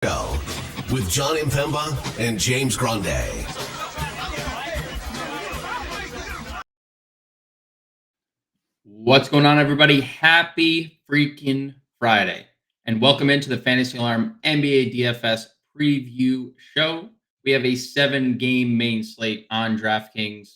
Show with John Impemba and James Grande. What's going on, everybody? Happy freaking Friday. And welcome into the Fantasy Alarm NBA DFS preview show. We have a 7-game main slate on DraftKings.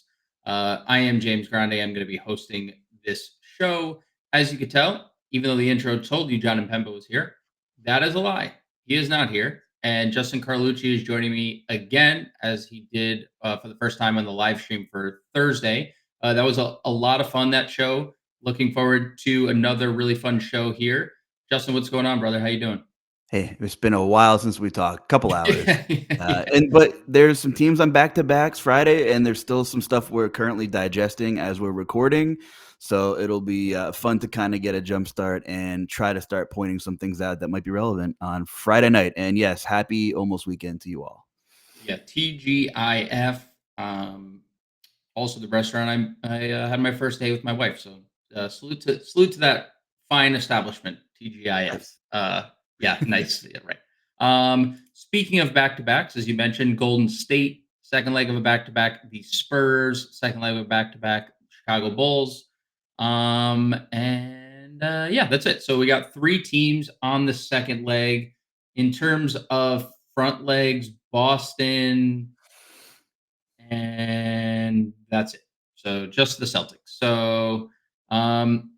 I am James Grande. I'm going to be hosting this show. As you could tell, even though the intro told you John Impemba was here, that is a lie. He is not here. And Justin Carlucci is joining me again, as he did for the first time on the live stream for Thursday. That was a lot of fun, that show. Looking forward to another really fun show here. Justin, what's going on, brother? How you doing? Hey, it's been a while since we talked, couple hours. Yeah. But there's some teams on back-to-backs Friday, and there's still some stuff we're currently digesting as we're recording. So it'll be fun to kind of get a jump start and try to start pointing some things out that might be relevant on Friday night. And yes, happy almost weekend to you all. Yeah, TGIF. Also, the restaurant I had my first day with my wife. So salute to that fine establishment, TGIF. Yeah, nice. Yeah, right. Speaking of back to backs, as you mentioned, Golden State second leg of a back to back. The Spurs second leg of a back to back. Chicago Bulls. Yeah, that's it. So we got 3 teams on the second leg. In terms of front legs, Boston, and that's it. So just the Celtics. So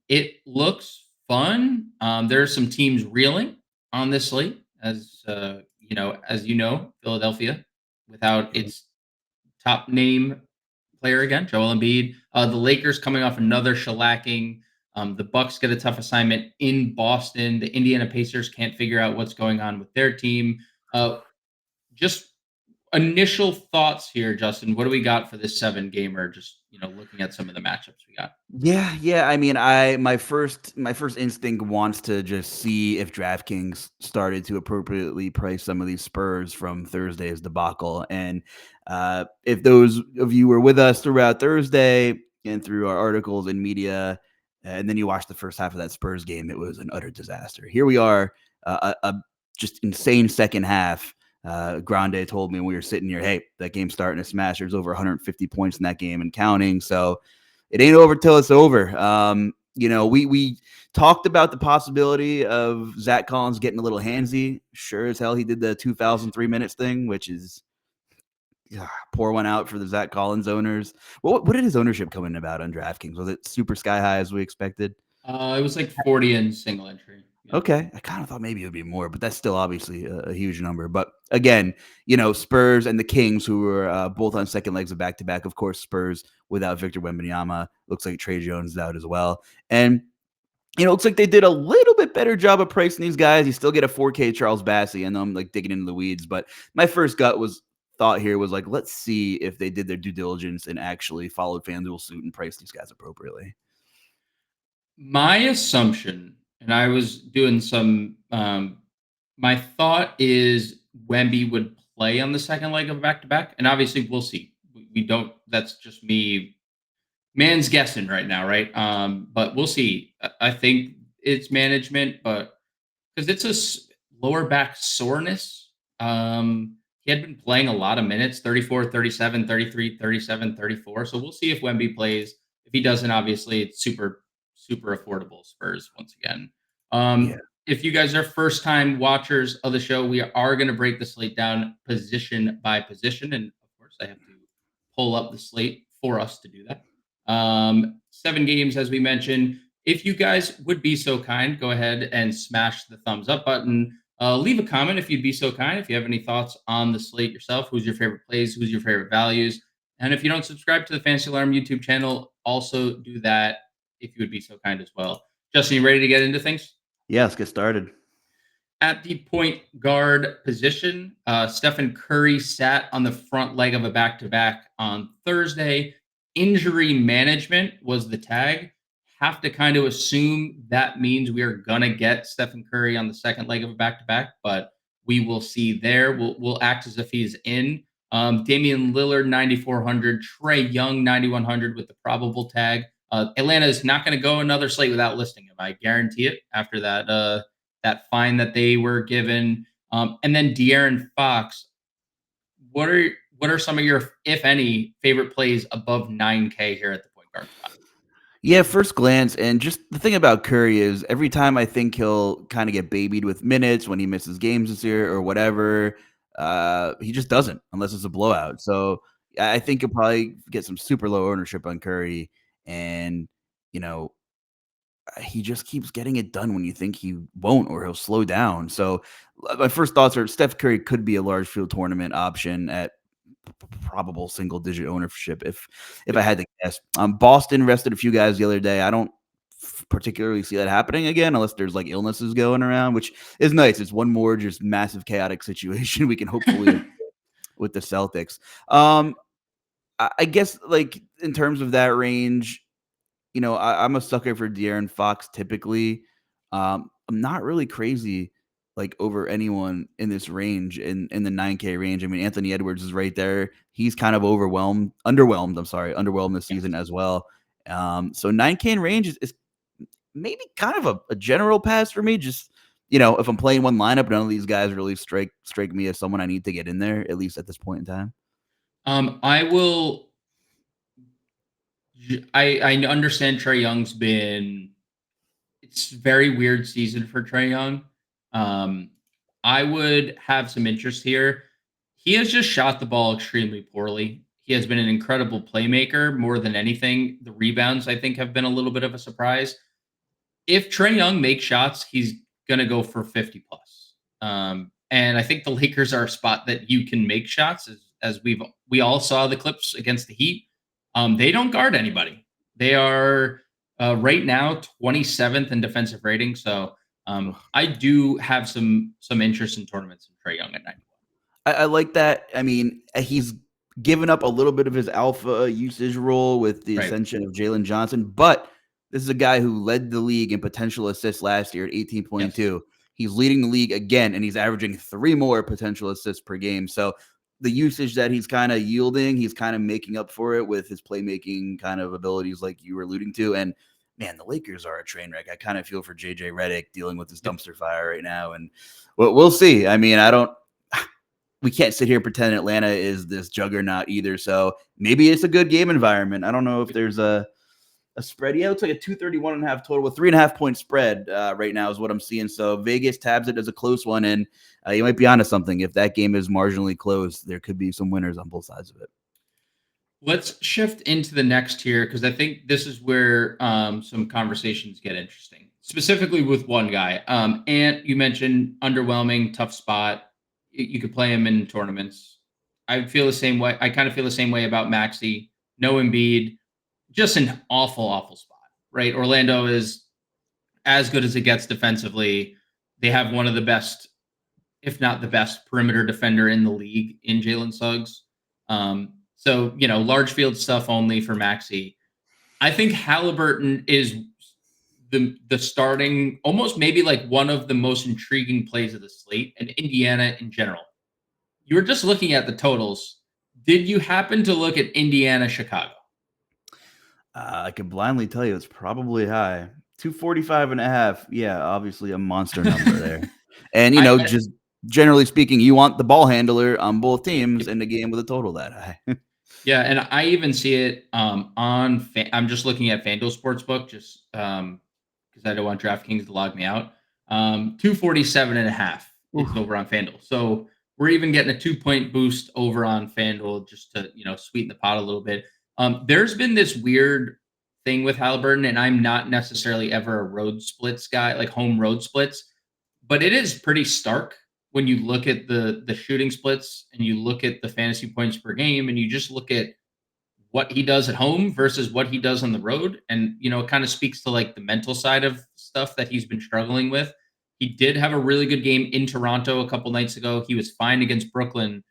it looks fun. There are some teams reeling on this slate, as you know, Philadelphia without its top name player again, Joel Embiid. The Lakers coming off another shellacking. The Bucks get a tough assignment in Boston. The Indiana Pacers can't figure out what's going on with their team. Just initial thoughts here, Justin. What do we got for this 7-gamer? Just looking at some of the matchups we got. Yeah. I mean, my first instinct wants to just see if DraftKings started to appropriately price some of these Spurs from Thursday's debacle. And if those of you were with us throughout Thursday and through our articles and media, and then you watched the first half of that Spurs game, it was an utter disaster. Here we are, a just insane second half. Grande told me when we were sitting here, hey, that game's starting to smash. There's over 150 points in that game and counting. So it ain't over till it's over. We talked about the possibility of Zach Collins getting a little handsy. Sure as hell, he did the 2,003 minutes thing, which is pour one out for the Zach Collins owners. What did his ownership come in about on DraftKings? Was it super sky high as we expected? It was like 40 in single entry. Yeah. Okay. I kind of thought maybe it would be more, but that's still obviously a huge number. But again, Spurs and the Kings, who were both on second legs of back-to-back. Of course, Spurs without Victor Wembanyama. Looks like Trey Jones is out as well. And, it looks like they did a little bit better job of pricing these guys. You still get a 4K Charles Bassey. I know I'm like digging into the weeds, but my first thought here was like, let's see if they did their due diligence and actually followed FanDuel suit and priced these guys appropriately. My assumption, and I was doing some, my thought is Wemby would play on the second leg of back to back, and obviously we'll see. We don't. That's just me, man's guessing right now, right? But we'll see. I think it's management, but because it's lower back soreness. He had been playing a lot of minutes, 34, 37, 33, 37, 34. So we'll see if Wemby plays. If he doesn't, obviously it's super, super affordable Spurs once again. Yeah. If you guys are first time watchers of the show, we are going to break the slate down position by position. And of course, I have to pull up the slate for us to do that. 7 games, as we mentioned. If you guys would be so kind, go ahead and smash the thumbs up button. Leave a comment if you'd be so kind. If you have any thoughts on the slate yourself, who's your favorite plays, who's your favorite values. And if you don't subscribe to the Fantasy Alarm YouTube channel, also do that if you would be so kind as well. Justin, you ready to get into things? Yeah, let's get started. At the point guard position, Stephen Curry sat on the front leg of a back-to-back on Thursday. Injury management was the tag. Have to kind of assume that means we are going to get Stephen Curry on the second leg of a back-to-back, but we will see there. We'll act as if he's in. Damian Lillard, 9,400. Trae Young, 9,100 with the probable tag. Atlanta is not going to go another slate without listing him. I guarantee it after that fine that they were given. And then De'Aaron Fox, what are some of your, if any, favorite plays above 9K here at the point guard spot? Yeah, first glance, and just the thing about Curry is every time I think he'll kind of get babied with minutes when he misses games this year or whatever, he just doesn't unless it's a blowout. So I think you'll probably get some super low ownership on Curry, and you know he just keeps getting it done when you think he won't or he'll slow down. So my first thoughts are Steph Curry could be a large field tournament option at probable single digit ownership if I had to guess. Boston rested a few guys the other day. I don't particularly see that happening again unless there's like illnesses going around, which is nice. It's one more just massive chaotic situation we can hopefully with the Celtics. I guess like in terms of that range, I'm a sucker for De'Aaron Fox typically. I'm not really crazy like over anyone in this range in the 9K range. I mean, Anthony Edwards is right there. He's kind of underwhelmed this season Yes. as well. So 9K in range is maybe kind of a general pass for me. Just if I'm playing one lineup, none of these guys really strike me as someone I need to get in there, at least at this point in time. I will. I understand Trae Young's been. It's very weird season for Trae Young. Um, I would have some interest here. He has just shot the ball extremely poorly. He has been an incredible playmaker more than anything. The rebounds, I think, have been a little bit of a surprise. If Trae Young makes shots, he's going to go for 50 plus. And I think the Lakers are a spot that you can make shots, as we all saw the clips against the Heat. They don't guard anybody. They are right now 27th in defensive rating. So I do have some interest in tournaments in Trae Young at 91. I like that. I mean, he's given up a little bit of his alpha usage role with the Right. ascension of Jalen Johnson, but this is a guy who led the league in potential assists last year at Yes. 18.2. He's leading the league again, and he's averaging 3 more potential assists per game. So the usage that he's kind of yielding, he's kind of making up for it with his playmaking kind of abilities, like you were alluding to. And man, the Lakers are a train wreck. I kind of feel for JJ Redick dealing with this Yep. dumpster fire right now, and we'll see. I mean, we can't sit here and pretend Atlanta is this juggernaut either. So maybe it's a good game environment. I don't know if there's a spread. Yeah, it looks like a 231.5 total with 3.5-point spread right now is what I'm seeing. So Vegas tabs it as a close one, and you might be onto something. If that game is marginally close, there could be some winners on both sides of it. Let's shift into the next tier because I think this is where some conversations get interesting, specifically with one guy. And you mentioned underwhelming, tough spot. You could play him in tournaments. I feel the same way. I kind of feel the same way about Maxey. No Embiid, just an awful, awful spot. Right? Orlando is as good as it gets defensively. They have one of the best, if not the best, perimeter defender in the league in Jalen Suggs. So, large field stuff only for Maxey. I think Halliburton is the starting, almost maybe like one of the most intriguing plays of the slate and Indiana in general. You were just looking at the totals. Did you happen to look at Indiana, Chicago? I could blindly tell you it's probably high. 245.5. Yeah, obviously a monster number there. And, I, just generally speaking, you want the ball handler on both teams I in the game with a total that high. Yeah, and I even see it I'm just looking at FanDuel Sportsbook just because I don't want DraftKings to log me out. 247.5 Oof. is over on FanDuel. So we're even getting a 2-point boost over on FanDuel just to, sweeten the pot a little bit. There's been this weird thing with Halliburton, and I'm not necessarily ever a road splits guy, like home road splits, but it is pretty stark when you look at the shooting splits and you look at the fantasy points per game and you just look at what he does at home versus what he does on the road. And, it kind of speaks to like the mental side of stuff that he's been struggling with. He did have a really good game in Toronto a couple nights ago. He was fine against Brooklyn.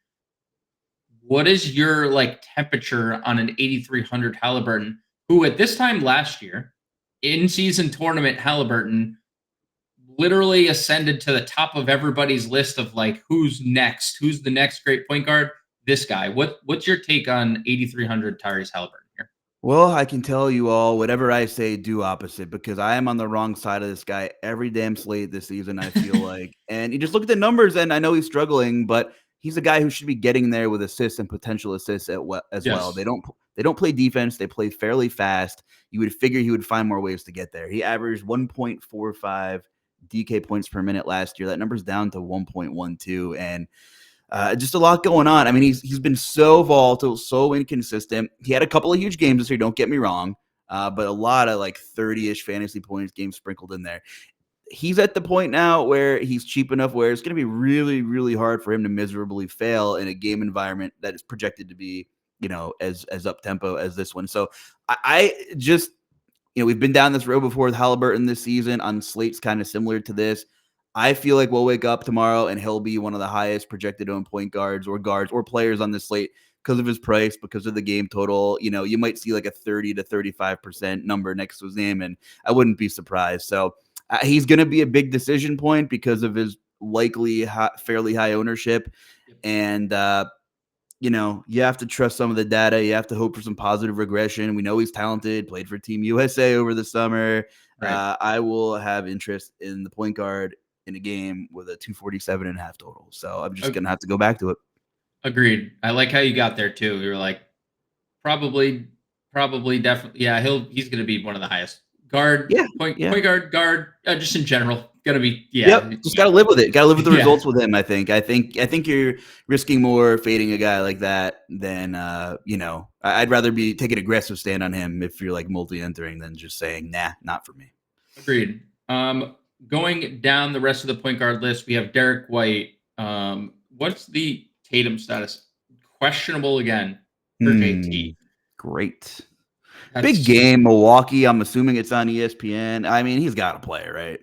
What is your like temperature on an 8,300 Halliburton, who at this time last year in season tournament Halliburton literally ascended to the top of everybody's list of like who's next, who's the next great point guard? This guy. What's your take on 8,300 Tyrese Halliburton here? Well, I can tell you all, whatever I say, do opposite, because I am on the wrong side of this guy every damn slate this season, I feel like. And you just look at the numbers, and I know he's struggling, but he's a guy who should be getting there with assists and potential assists as well. Yes. They don't play defense. They play fairly fast. You would figure he would find more ways to get there. He averaged 1.45 DK points per minute last year. That number's down to 1.12, and just a lot going on. I mean, he's been so volatile, so inconsistent. He had a couple of huge games this year, don't get me wrong, but a lot of like 30-ish fantasy points games sprinkled in there. He's at the point now where he's cheap enough where it's going to be really, really hard for him to miserably fail in a game environment that is projected to be, as up tempo as this one. So I just, we've been down this road before with Halliburton this season on slates kind of similar to this. I feel like we'll wake up tomorrow and he'll be one of the highest projected owned point guards or players on this slate because of his price, because of the game total. You might see like a 30 to 35% number next to his name, and I wouldn't be surprised. So he's going to be a big decision point because of his likely fairly high ownership. Yep. And, you have to trust some of the data. You have to hope for some positive regression. We know he's talented, played for Team USA over the summer. Right. I will have interest in the point guard in a game with a 247.5 total. So I'm just going to have to go back to it. Agreed. I like how you got there too. You were like, probably, definitely. Yeah, he's going to be one of the highest point guard, just in general. Going to be, Yep. Just got to live with it. Got to live with the Yeah. results with him. I think you're risking more fading a guy like that than, I'd rather be take an aggressive stand on him if you're like multi-entering than just saying, nah, not for me. Agreed. Going down the rest of the point guard list, we have Derek White. What's the Tatum status? Questionable again for JT. Great. Big game, Milwaukee. I'm assuming it's on ESPN. I mean, he's got to play, right?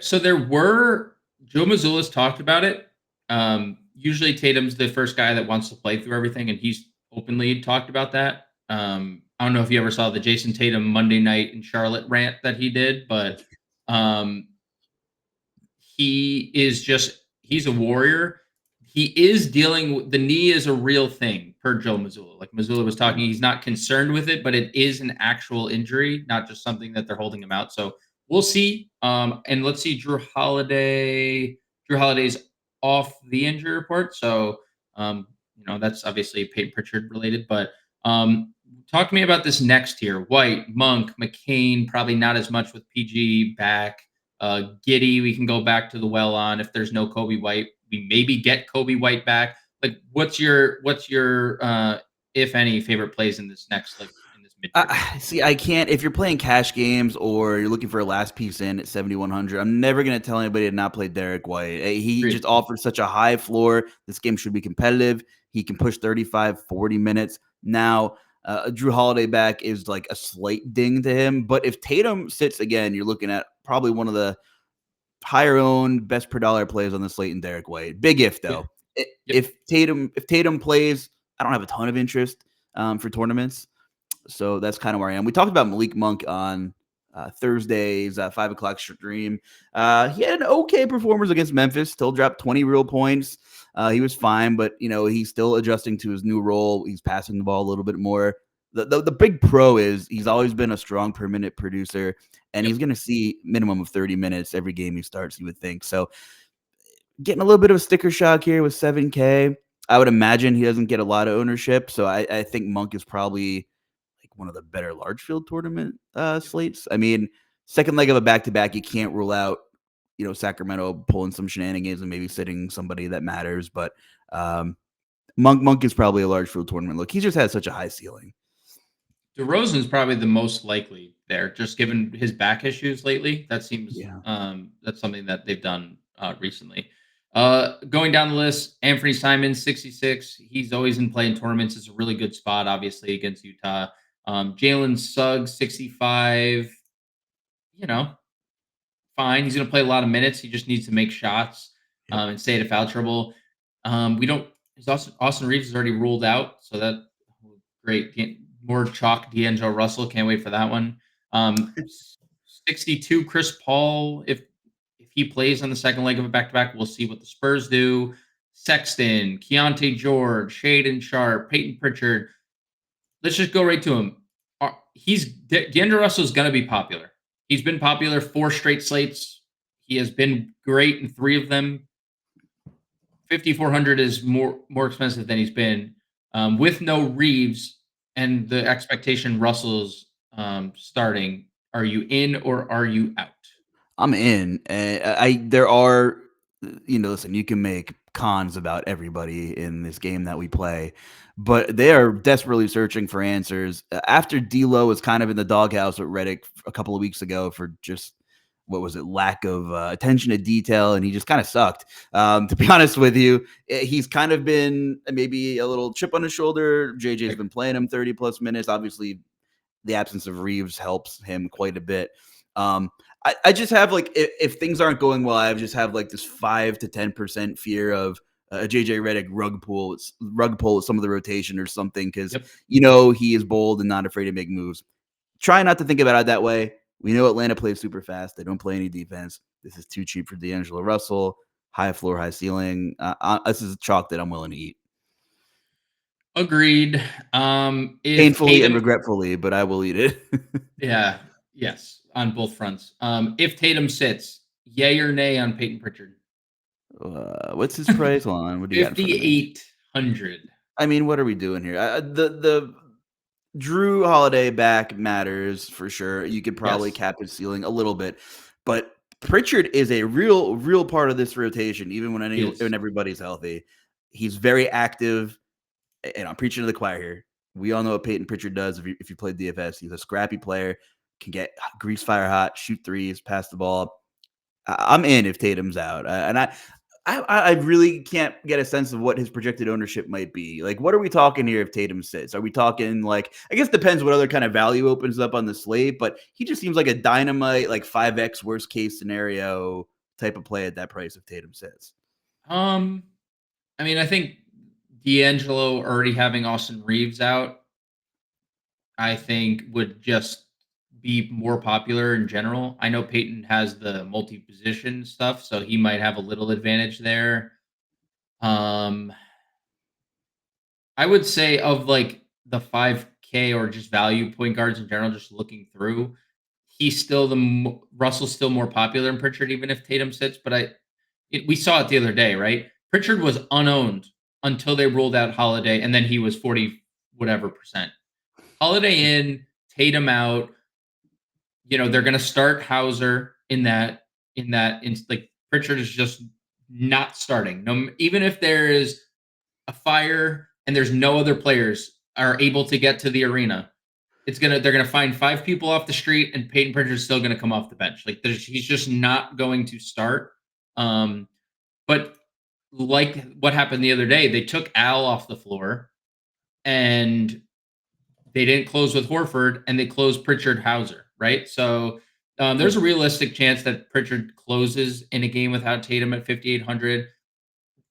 So there were Joe Mazzulla's talked about it. Usually Tatum's the first guy that wants to play through everything, and he's openly talked about that. I don't know if you ever saw the Jason Tatum Monday night in Charlotte rant that he did, but he's a warrior. He is dealing with the knee is a real thing per Joe Mazzulla. Like Mazzulla was talking, he's not concerned with it, but it is an actual injury, not just something that they're holding him out. So we'll see. And let's see Drew Holiday's off the injury report. So that's obviously Peyton Pritchard related, but talk to me about this next tier. White, Monk, McCain, probably not as much with PG back. Giddy, we can go back to the well on if there's no Kobe White. We maybe get Kobe White back. Like, what's your if any favorite plays in this next in this mid? See, I can't. If you're playing cash games or you're looking for a last piece in at 7,100, I'm never going to tell anybody to not play Derek White. He just offers such a high floor. This game should be competitive. He can push 35, 40 minutes. Now, Drew Holiday back is like a slight ding to him. But if Tatum sits again, you're looking at probably one of the higher owned, best per dollar plays on the slate in Derek White. Big if though. Yep. If Tatum plays, I don't have a ton of interest for tournaments. So that's kind of where I am. We talked about Malik Monk on Thursday's 5 o'clock stream. He had an okay performance against Memphis. Still dropped 20 real points. He was fine, but he's still adjusting to his new role. He's passing the ball a little bit more. The big pro is he's always been a strong per minute producer, and he's going to see minimum of 30 minutes every game he starts, you would think. So getting a little bit of a sticker shock here with 7K. I would imagine he doesn't get a lot of ownership. So I think Monk is probably like one of the better large field tournament slates. I mean, second leg of a back-to-back, you can't rule out, Sacramento pulling some shenanigans and maybe sitting somebody that matters. But Monk is probably a large field tournament look. He just has such a high ceiling. DeRozan's probably the most likely there, just given his back issues lately. That seems that's something that they've done recently. Going down the list, Anthony Simons, 66. He's always in play in tournaments. It's a really good spot, obviously, against Utah. Jalen Suggs, 65. Fine. He's going to play a lot of minutes. He just needs to make shots and stay out of foul trouble. Austin Reeves is already ruled out, so that great. More chalk D'Angelo Russell. Can't wait for that one. 62 Chris Paul. If he plays on the second leg of a back-to-back, we'll see what the Spurs do. Sexton, Keontae George, Shaedon Sharpe, Peyton Pritchard. Let's just go right to him. D'Angelo Russell is going to be popular. He's been popular 4 straight slates. He has been great in 3 of them. 5,400 is more expensive than he's been, with no Reeves and the expectation Russell's starting. Are you in or are you out? I'm in. There are, listen, you can make cons about everybody in this game that we play, but they are desperately searching for answers. After D'Lo was kind of in the doghouse with Reddick a couple of weeks ago for just what was it, lack of attention to detail, and he just kind of sucked. To be honest with you, he's kind of been maybe a little chip on his shoulder. JJ's been playing him 30 plus minutes. Obviously, the absence of Reeves helps him quite a bit. I just have like if things aren't going well, I just have like this 5 to 10% fear of a JJ Redick rug pull with some of the rotation or something because he is bold and not afraid to make moves. Try not to think about it that way. We know Atlanta plays super fast. They don't play any defense. This is too cheap for D'Angelo Russell. High floor, high ceiling. This is a chalk that I'm willing to eat. Agreed. If Painfully Tatum, and regretfully, but I will eat it. yes, on both fronts. If Tatum sits, yay or nay on Peyton Pritchard? What's his price? Hold on. What do you got? 5,800. I mean, what are we doing here? The Drew Holiday back matters for sure. You could probably cap his ceiling a little bit, but Pritchard is a real part of this rotation, even when everybody's healthy. He's very active, and I'm preaching to the choir here. We all know what Peyton Pritchard does. If you play DFS, he's a scrappy player, can get grease fire hot, shoot threes, pass the ball. I'm in if Tatum's out, and I really can't get a sense of what his projected ownership might be. Like, what are we talking here if Tatum sits? Are we talking like, I guess depends what other kind of value opens up on the slate, but he just seems like a dynamite, like 5x worst case scenario type of play at that price if Tatum sits. I mean, I think D'Angelo already having Austin Reeves out, I think would just be more popular in general. I know Peyton has the multi-position stuff, so he might have a little advantage there. I would say of like the 5K or just value point guards in general, just looking through, he's still Russell's still more popular than Pritchard, even if Tatum sits. But we saw it the other day, right? Pritchard was unowned until they rolled out Holiday, and then he was 40 whatever percent. Holiday in, Tatum out. They're going to start Hauser in like Pritchard is just not starting. No, even if there is a fire and there's no other players are able to get to the arena, they're gonna find 5 people off the street, and Peyton Pritchard is still gonna come off the bench. Like he's just not going to start. But like what happened the other day, they took Al off the floor, and they didn't close with Horford, and they closed Pritchard Hauser, right? So there's a realistic chance that Pritchard closes in a game without Tatum at 5,800.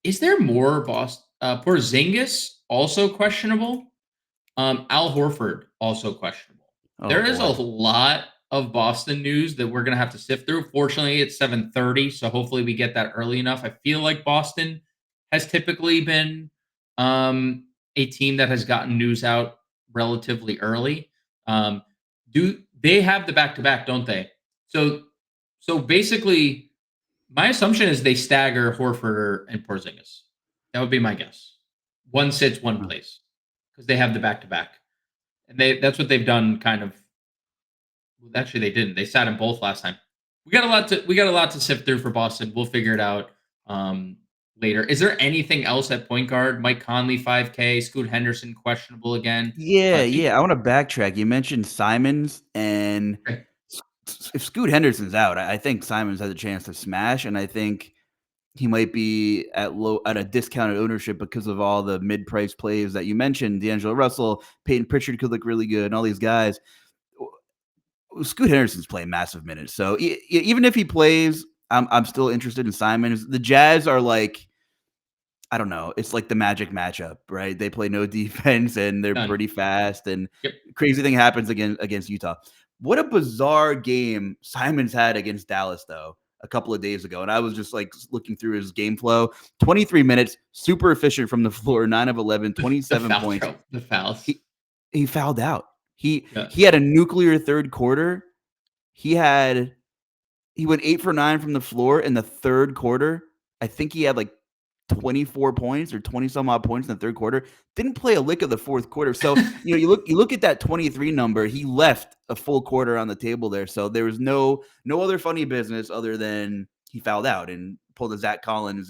Is there more Porzingis also questionable? Al Horford also questionable. There is a lot of Boston news that we're going to have to sift through. Fortunately, it's 7:30, so hopefully we get that early enough. I feel like Boston has typically been a team that has gotten news out relatively early. Do they have the back-to-back, don't they? So basically, my assumption is they stagger Horford and Porzingis. That would be my guess. One sits, one plays, because they have the back-to-back. And that's what they've done kind of. Well, actually, they didn't. They sat in both last time. We got a lot to sift through for Boston. We'll figure it out later. Is there anything else at point guard? Mike Conley, 5K. Scoot Henderson, questionable again. Yeah. I want to backtrack. You mentioned Simons, and if Scoot Henderson's out, I think Simons has a chance to smash, and I think he might be at a discounted ownership because of all the mid-price plays that you mentioned. D'Angelo Russell, Peyton Pritchard could look really good, and all these guys. Scoot Henderson's playing massive minutes, so even if he plays, I'm still interested in Simons. The Jazz are like, I don't know. It's like the Magic matchup, right? They play no defense and they're pretty fast. And crazy thing happens against Utah. What a bizarre game Simons had against Dallas, though, a couple of days ago. And I was just like looking through his game flow. 23 minutes, super efficient from the floor, 9 of 11, 27 points. The fouls. He fouled out. He had a nuclear third quarter. He went 8 for 9 from the floor in the third quarter. I think he had like 24 points or 20 some odd points in the third quarter. Didn't play a lick of the fourth quarter. So, you look at that 23 number, he left a full quarter on the table there. So there was no other funny business other than he fouled out and pulled a Zach Collins,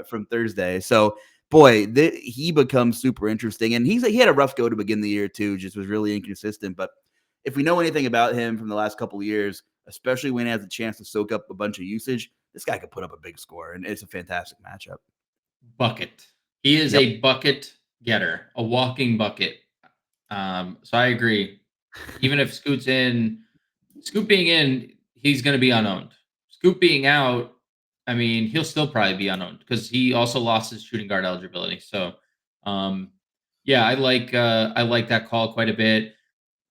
from Thursday. So boy, he becomes super interesting. And he had a rough go to begin the year too, just was really inconsistent. But if we know anything about him from the last couple of years, especially when he has a chance to soak up a bunch of usage, this guy could put up a big score, and it's a fantastic matchup. Bucket. He is a bucket getter, a walking bucket. So I agree. Even if Scoot being in, he's going to be unowned. Scoot being out, I mean, he'll still probably be unowned because he also lost his shooting guard eligibility. So, I like that call quite a bit.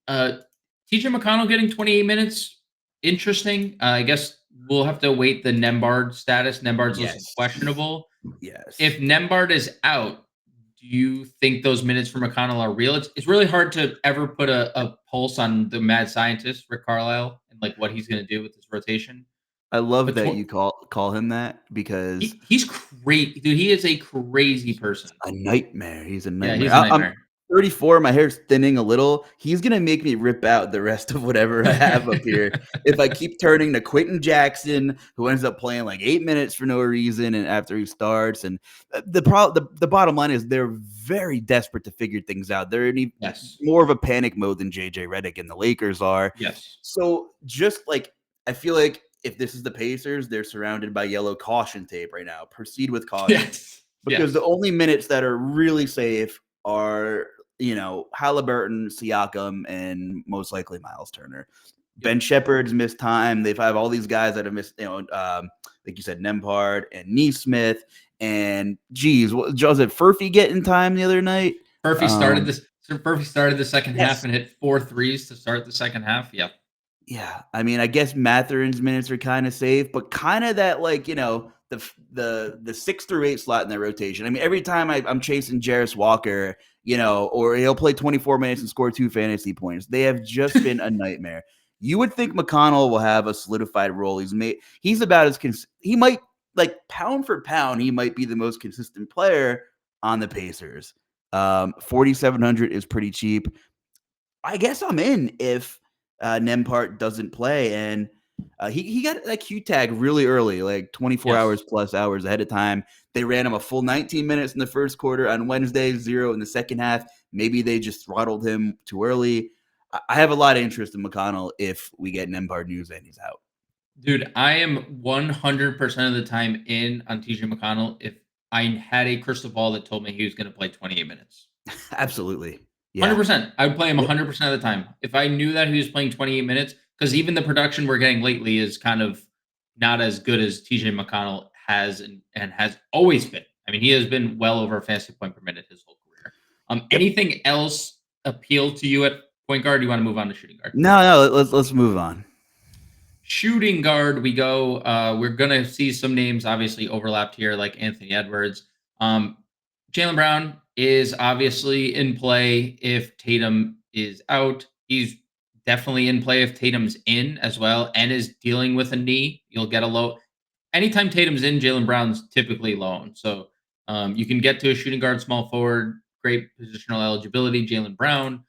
TJ McConnell getting 28 minutes, interesting. I guess we'll have to wait the Nembhard status. Nembhard's listed questionable. Yes. If Nembhard is out, do you think those minutes for McConnell are real? It's really hard to ever put a pulse on the mad scientist, Rick Carlisle, and like what he's going to do with his rotation. I love that you call him that because he's great, dude. He is a crazy person. A nightmare. He's a nightmare. Yeah, he's a nightmare. I'm 34. My hair's thinning a little. He's gonna make me rip out the rest of whatever I have up here if I keep turning to Quentin Jackson, who ends up playing like 8 minutes for no reason, and after he starts. And the bottom line is they're very desperate to figure things out. They're in more of a panic mode than JJ Redick and the Lakers are. Yes. So just like I feel like if this is the Pacers, they're surrounded by yellow caution tape right now. Proceed with caution. Yes. Because the only minutes that are really safe are, Halliburton, Siakam, and most likely Miles Turner. Ben Shepherd's missed time. They've had all these guys that have missed, like you said, Nembhard and Nesmith. And geez, was it Furphy getting time the other night? Furphy started this. Furphy started the second half and hit 4 threes to start the second half. Yeah. Yeah, I mean, I guess Matherin's minutes are kind of safe, but kind of that the 6 through 8 slot in their rotation. I mean, every time I'm chasing Jarris Walker, or he'll play 24 minutes and score 2 fantasy points. They have just been a nightmare. You would think McConnell will have a solidified role. He's about as he might pound for pound. He might be the most consistent player on the Pacers. 4,700 is pretty cheap. I guess I'm in if Nembhard doesn't play, and he got that Q tag really early, like 24 hours plus hours ahead of time. They ran him a full 19 minutes in the first quarter on Wednesday, 0 in the second half. Maybe they just throttled him too early. I have a lot of interest in McConnell if we get Nembhard news and he's out. Dude, I am 100% of the time in on TJ McConnell if I had a crystal ball that told me he was going to play 28 minutes. Absolutely. Yeah. 100%. I would play him 100% of the time. If I knew that he was playing 28 minutes, because even the production we're getting lately is kind of not as good as TJ McConnell has and has always been. I mean, he has been well over a fantasy point per minute his whole career. Anything else appeal to you at point guard? Or do you want to move on to shooting guard? No, let's move on. Shooting guard, we go. We're gonna see some names obviously overlapped here, like Anthony Edwards. Jaylen Brown is obviously in play if Tatum is out. He's definitely in play if Tatum's in as well and is dealing with a knee. You'll get a low. Anytime Tatum's in, Jaylen Brown's typically low. So you can get to a shooting guard, small forward, great positional eligibility. Jaylen Brown.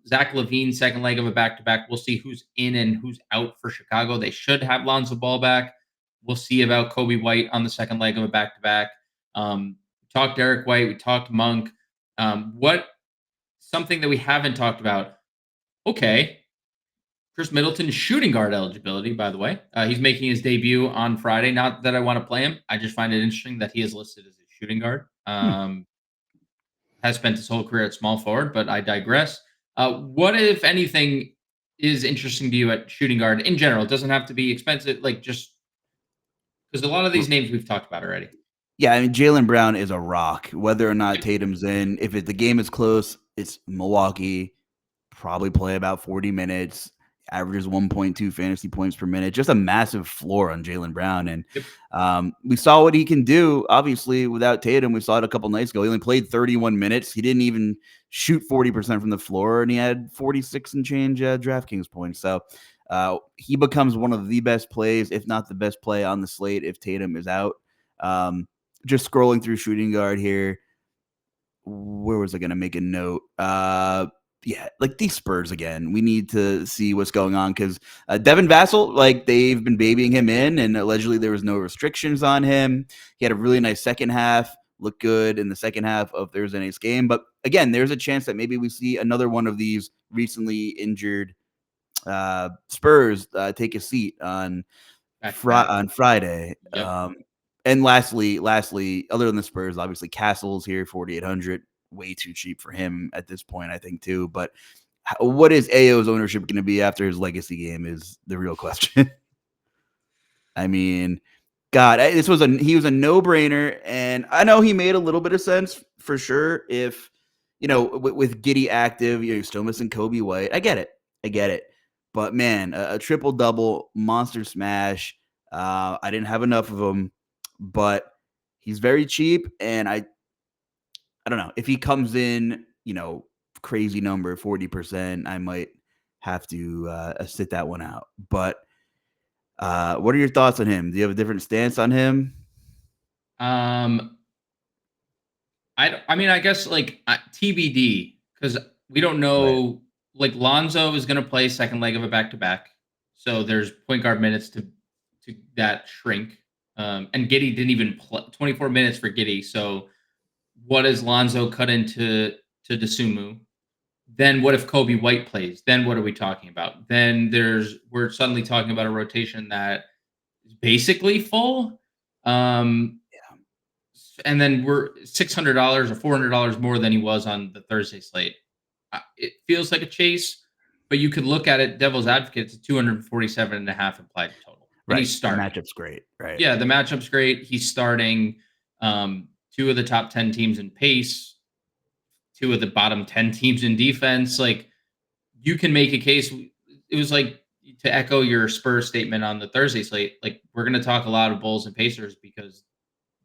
Zach LaVine, second leg of a back-to-back. We'll see who's in and who's out for Chicago. They should have Lonzo Ball back. We'll see about Kobe White on the second leg of a back-to-back. We talked Derek White. We talked Monk. Something that we haven't talked about. Okay. Chris Middleton's shooting guard eligibility, by the way. He's making his debut on Friday. Not that I want to play him. I just find it interesting that he is listed as a shooting guard. Has spent his whole career at small forward, but I digress. What, if anything, is interesting to you at shooting guard in general? It doesn't have to be expensive, just because a lot of these names we've talked about already. Yeah, I mean, Jaylen Brown is a rock, whether or not Tatum's in. If the game is close, it's Milwaukee, probably play about 40 minutes. averages 1.2 fantasy points per minute. Just a massive floor on Jaylen Brown. And Yep. we saw what he can do, obviously, without Tatum. We saw it a couple nights ago. He only played 31 minutes. He didn't even shoot 40% from the floor, and he had 46 and change DraftKings points. So he becomes one of the best plays, if not the best play on the slate if Tatum is out. Just scrolling through shooting guard here. Where was I going to make a note? Yeah, like these Spurs again. We need to see what's going on because Devin Vassell, like they've been babying him in, and allegedly there was no restrictions on him. He had a really nice second half, looked good in the second half of Thursday night's game. But again, there's a chance that maybe we see another one of these recently injured Spurs take a seat on Friday. Yep. And lastly, other than the Spurs, obviously Castle's here, 4,800, way too cheap for him at this point, I think too. But what is AO's ownership going to be after his legacy game is the real question. I mean, God, he was a no-brainer, and I know he made a little bit of sense for sure. If with Giddey active, you're still missing Kobe White. I get it. But man, a triple double, monster smash. I didn't have enough of him, but he's very cheap, and I don't know if he comes in, crazy number 40%. I might have to sit that one out. But what are your thoughts on him? Do you have a different stance on him? I guess like TBD because we don't Right. know. Like Lonzo is going to play second leg of a back to back, so there's point guard minutes to that shrink. And Giddey didn't even play 24 minutes for Giddey. So what is Lonzo cut into to Desumu? Then what if Kobe White plays? Then what are we talking about? Then we're suddenly talking about a rotation that is basically full. Um, and then we're $600 or $400 more than he was on the Thursday slate. It feels like a chase, but you could look at it, devil's advocate, it's 247 and a half implied total. And Right. he's The starting. matchup's great. Right. Yeah, the matchup's great. He's starting two of the top 10 teams in pace, two of the bottom 10 teams in defense. Like you can make a case. It was like to echo your Spurs statement on the Thursday slate. Like we're going to talk a lot of Bulls and Pacers because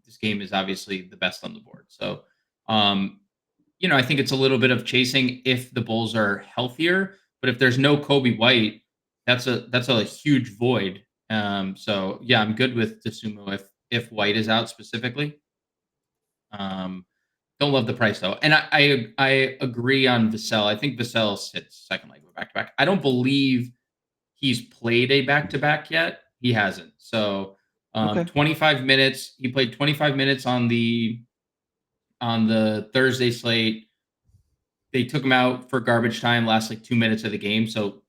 this game is obviously the best on the board. So, I think it's a little bit of chasing if the Bulls are healthier. But if there's no Kobe White, that's a huge void. So yeah, I'm good with Desumo if White is out specifically. Don't love the price though, and I agree on Vassell. I think Vassell sits second leg of a back to back. I don't believe he's played a back to back yet. He hasn't. So Okay. 25 minutes. He played 25 minutes on the Thursday slate. They took him out for garbage time, last like 2 minutes of the game. So,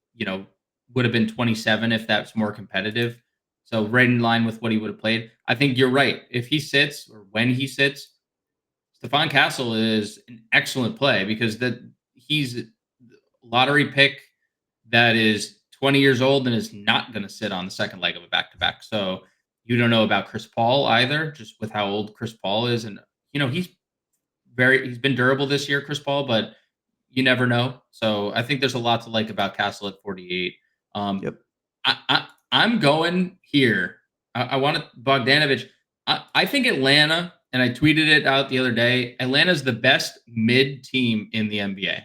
would have been 27 if that's more competitive. So right in line with what he would have played. I think you're right. If he sits or when he sits, Stephon Castle is an excellent play because he's a lottery pick that is 20 years old and is not going to sit on the second leg of a back to back. So you don't know about Chris Paul either, just with how old Chris Paul is. And, he's been durable this year, Chris Paul, but you never know. So I think there's a lot to like about Castle at 48. Yep. I'm going here. I want Bogdanovich. I think Atlanta, and I tweeted it out the other day. Atlanta's the best mid team in the NBA.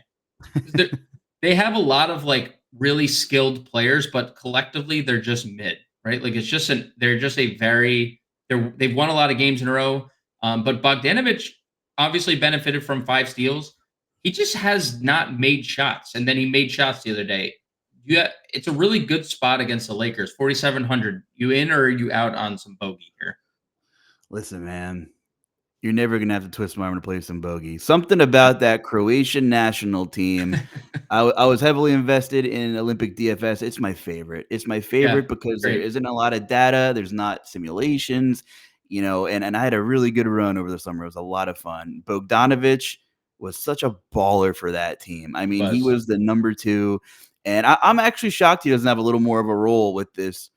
They have a lot of like really skilled players, but collectively they're just mid, right? Like they're just they've won a lot of games in a row. But Bogdanovich obviously benefited from 5 steals. He just has not made shots, and then he made shots the other day. It's a really good spot against the Lakers. 4,700. You in or are you out on some bogey here? Listen, man, you're never going to have to twist my arm to play some bogey. Something about that Croatian national team. I was heavily invested in Olympic DFS. It's my favorite. It's my Yeah, favorite because there great. isn't a lot of data. There's not simulations, and I had a really good run over the summer. It was a lot of fun. Bogdanovich was such a baller for that team. I He mean, he was. was the number 2, and I'm actually shocked he doesn't have a little more of a role with this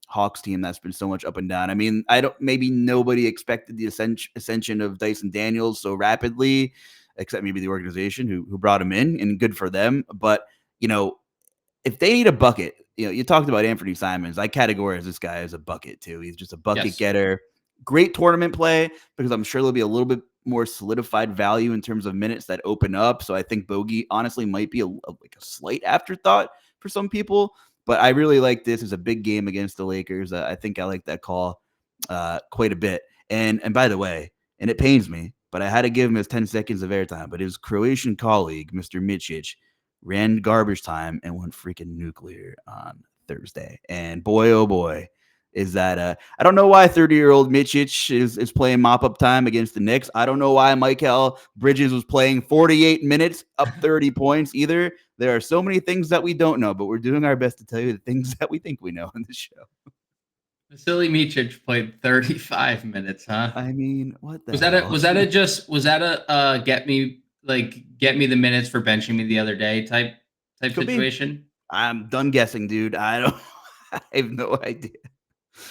Hawks team that's been so much up and down. I mean, maybe nobody expected the ascension of Dyson Daniels so rapidly, except maybe the organization who brought him in, and good for them. But, if they need a bucket, you talked about Anthony Simons. I categorize this guy as a bucket too. He's just a bucket getter. Great tournament play because I'm sure there'll be a little bit more solidified value in terms of minutes that open up. So I think Bogey honestly might be like a slight afterthought for some people. But I really like this as a big game against the Lakers. I think I like that call quite a bit. And by the way, and it pains me, but I had to give him his 10 seconds of airtime. But his Croatian colleague, Mr. Micic, ran garbage time and went freaking nuclear on Thursday. And boy, oh boy, is that I don't know why 30-year-old Micic is playing mop-up time against the Knicks. I don't know why Mikal Bridges was playing 48 minutes, up 30 points either. There are so many things that we don't know, but we're doing our best to tell you the things that we think we know in the show. Vasily Micic played 35 minutes, huh? I mean, what the was hell? that a get me the minutes for benching me the other day type situation? I'm done guessing, dude. I have no idea.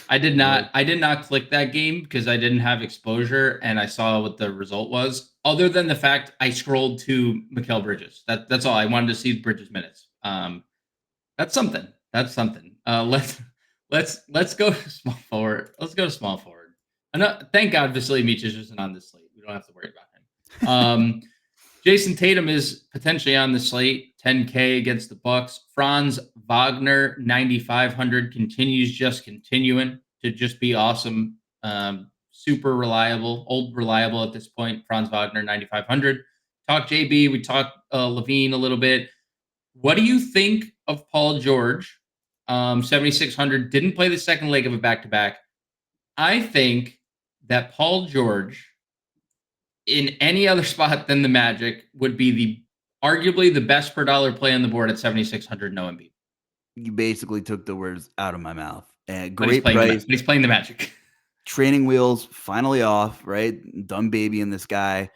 I did not click that game because I didn't have exposure and I saw what the result was. Other than the fact I scrolled to Mikal Bridges. That's all. I wanted to see Bridges minutes. That's something. Let's go to small forward. Let's go to small forward. Thank God Vasily Micic isn't on this slate. We don't have to worry about him. Jason Tatum is potentially on the slate. 10K against the Bucks. Franz Wagner 9,500 continuing to just be awesome. Super reliable, reliable at this point. Franz Wagner 9,500. Talk JB. We talked Levine a little bit. What do you think of Paul George? 7,600 didn't play the second leg of a back-to-back. I think that Paul George in any other spot than the Magic would be arguably the best per dollar play on the board at 7,600 no Embiid. You basically took the words out of my mouth. Great price. He's playing the Magic. Training wheels finally off, right? Dumb baby in this guy.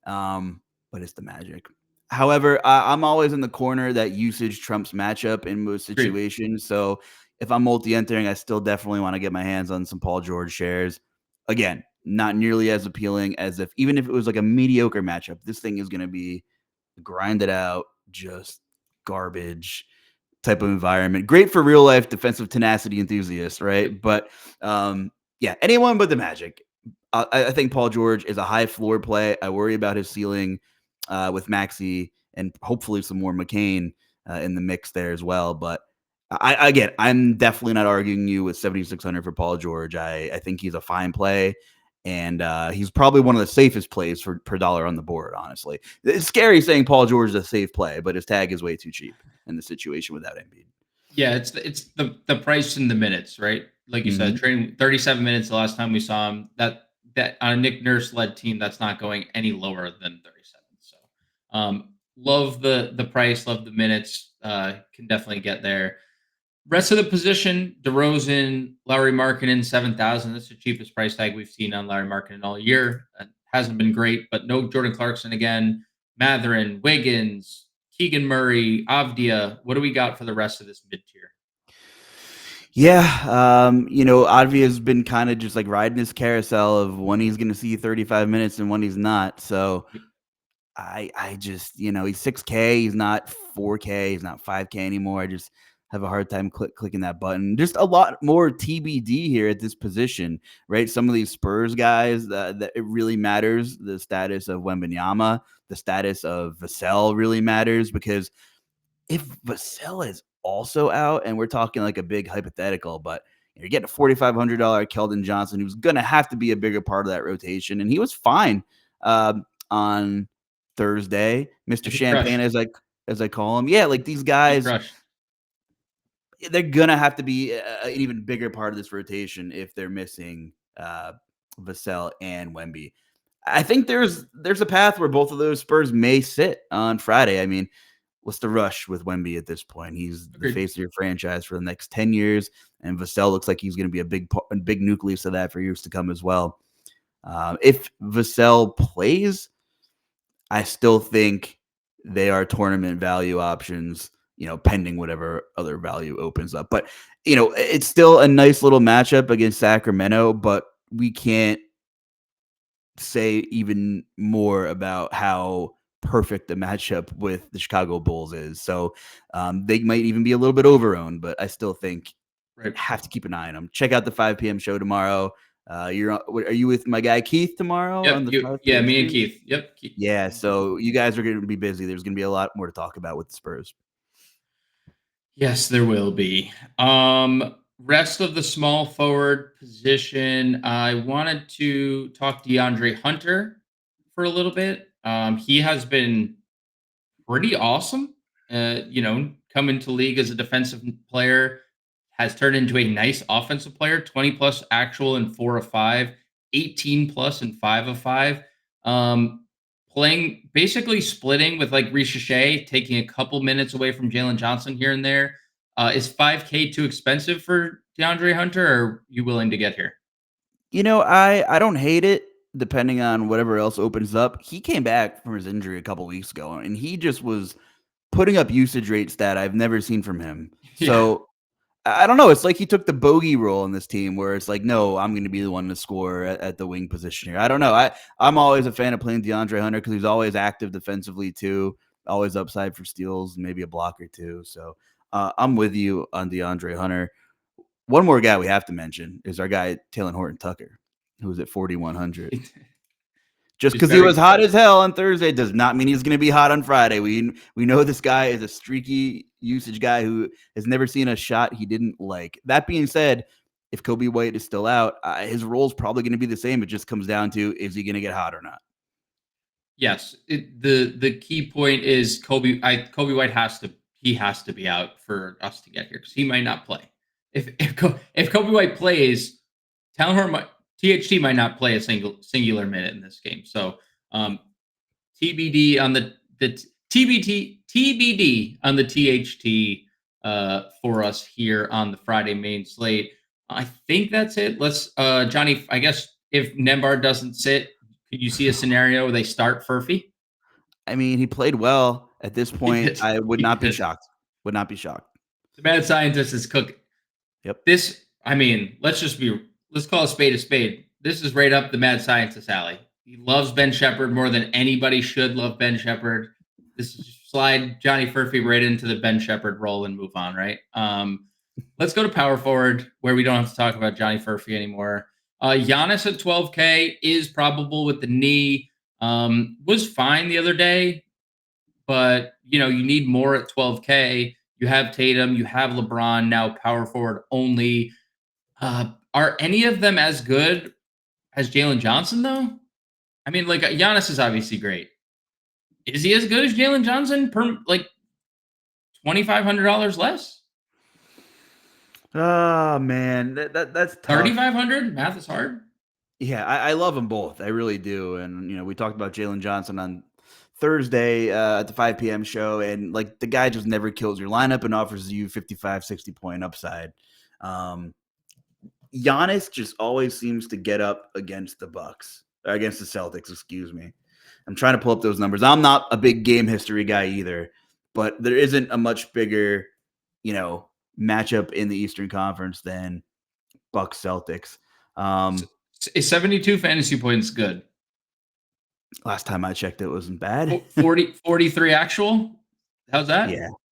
But it's the Magic. However, I'm always in the corner that usage trumps matchup in most situations. So if I'm multi-entering, I still definitely want to get my hands on some Paul George shares. Again, not nearly as appealing as even if it was like a mediocre matchup. This thing is going to be grinded out, just garbage type of environment. Great for real life defensive tenacity enthusiasts, right? But yeah, anyone but the Magic. I think Paul George is a high floor play. I worry about his ceiling with Maxey and hopefully some more McCain in the mix there as well. But I'm definitely not arguing you with 7,600 for Paul George. I think he's a fine play. And he's probably one of the safest plays per dollar on the board, honestly. It's scary saying Paul George is a safe play, but his tag is way too cheap in the situation without Embiid. Yeah, it's the price in the minutes, right? Like you said, training 37 minutes the last time we saw him. That on a Nick Nurse-led team, that's not going any lower than 37. So love the price, love the minutes. Can definitely get there. Rest of the position, DeRozan, Lauri Markkanen, 7,000. That's the cheapest price tag we've seen on Lauri Markkanen all year. Hasn't been great, but no Jordan Clarkson again. Mathurin, Wiggins, Keegan Murray, Avdia. What do we got for the rest of this mid-tier? Yeah, Avdia has been kind of just like riding this carousel of when he's going to see 35 minutes and when he's not. So I just, he's 6K. He's not 4K. He's not 5K anymore. I just have a hard time clicking that button. Just a lot more TBD here at this position, right? Some of these Spurs guys that it really matters. The status of Wembanyama, the status of Vassell really matters, because if Vassell is also out, and we're talking like a big hypothetical, but you're getting a $4,500 Keldon Johnson, who's going to have to be a bigger part of that rotation. And he was fine on Thursday, Mr. Champagne, as I call him. Yeah, like these guys, they're gonna have to be an even bigger part of this rotation if they're missing Vassell and Wemby. I think there's a path where both of those Spurs may sit on Friday. I mean, what's the rush with Wemby at this point? He's the face of your franchise for the next 10 years, and Vassell looks like he's going to be a big nucleus of that for years to come as well. If Vassell plays, I still think they are tournament value options, pending whatever other value opens up. But, it's still a nice little matchup against Sacramento, but we can't say even more about how perfect a matchup with the Chicago Bulls is. So they might even be a little bit overowned, but I still think Right. have to keep an eye on them. Check out the 5 p.m. show tomorrow. Are you with my guy Keith tomorrow Yep. on the 5 Yeah, p.m. me and stream? Keith. Yep. Yeah, so you guys are going to be busy. There's going to be a lot more to talk about with the Spurs. Yes, there will be. Rest of the small forward position, I wanted to talk DeAndre Hunter for a little bit. He has been pretty awesome. Come into league as a defensive player, has turned into a nice offensive player, 20 plus actual in 4 of 5, 18 plus in 5 of 5. Um, Playing basically splitting with like Ricochet, taking a couple minutes away from Jalen Johnson here and there. Is 5K too expensive for DeAndre Hunter, or are you willing to get here? I don't hate it depending on whatever else opens up. He came back from his injury a couple weeks ago, and he just was putting up usage rates that I've never seen from him. Yeah. So I don't know. It's like he took the bogey role in this team where it's like, no, I'm going to be the one to score at the wing position here. I don't know. I'm always a fan of playing DeAndre Hunter because he's always active defensively too, always upside for steals, maybe a block or two. So I'm with you on DeAndre Hunter. One more guy we have to mention is our guy Taylor Horton Tucker, who's at 4,100. Just He's because he very was hot as hell on Thursday does not mean he's going to be hot on Friday. We know this guy is a streaky usage guy who has never seen a shot he didn't like. That being said, if Kobe White is still out, his role is probably going to be the same. It just comes down to, is he going to get hot or not? Yes, the key point is Kobe White has to be out for us to get here because he might not play. If Kobe White plays, THT might not play a singular minute in this game. So TBD on the TBD on the THT for us here on the Friday main slate. I think that's it. Let's Johnny. I guess if Nembhard doesn't sit, could you see a scenario where they start Furphy? I mean, he played well at this He point. did. I would He not be did. shocked. Would not be shocked. The mad scientist is cooking. Yep. I mean, let's call a spade a spade. This is right up the mad scientist alley. He loves Ben Shepherd more than anybody should love Ben Shepherd. This is slide Johnny Furphy right into the Ben Shepherd role and move on, right? Let's go to power forward where we don't have to talk about Johnny Furphy anymore. Giannis at 12K is probable with the knee. Was fine the other day, but you need more at 12K. You have Tatum, you have LeBron, now power forward only. Are any of them as good as Jalen Johnson, though? I mean, like Giannis is obviously great. Is he as good as Jalen Johnson per like $2,500 less? Oh man, that's tough. 3,500? Math is hard. Yeah, I love them both. I really do. And we talked about Jalen Johnson on Thursday at the 5 p.m. show, and like the guy just never kills your lineup and offers you 55, 60 point upside. Giannis just always seems to get up against the Celtics, excuse me. I'm trying to pull up those numbers. I'm not a big game history guy either, but there isn't a much bigger, matchup in the Eastern Conference than Bucks Celtics. Is 72 fantasy points good? Last time I checked, it wasn't bad. 43 actual? How's that?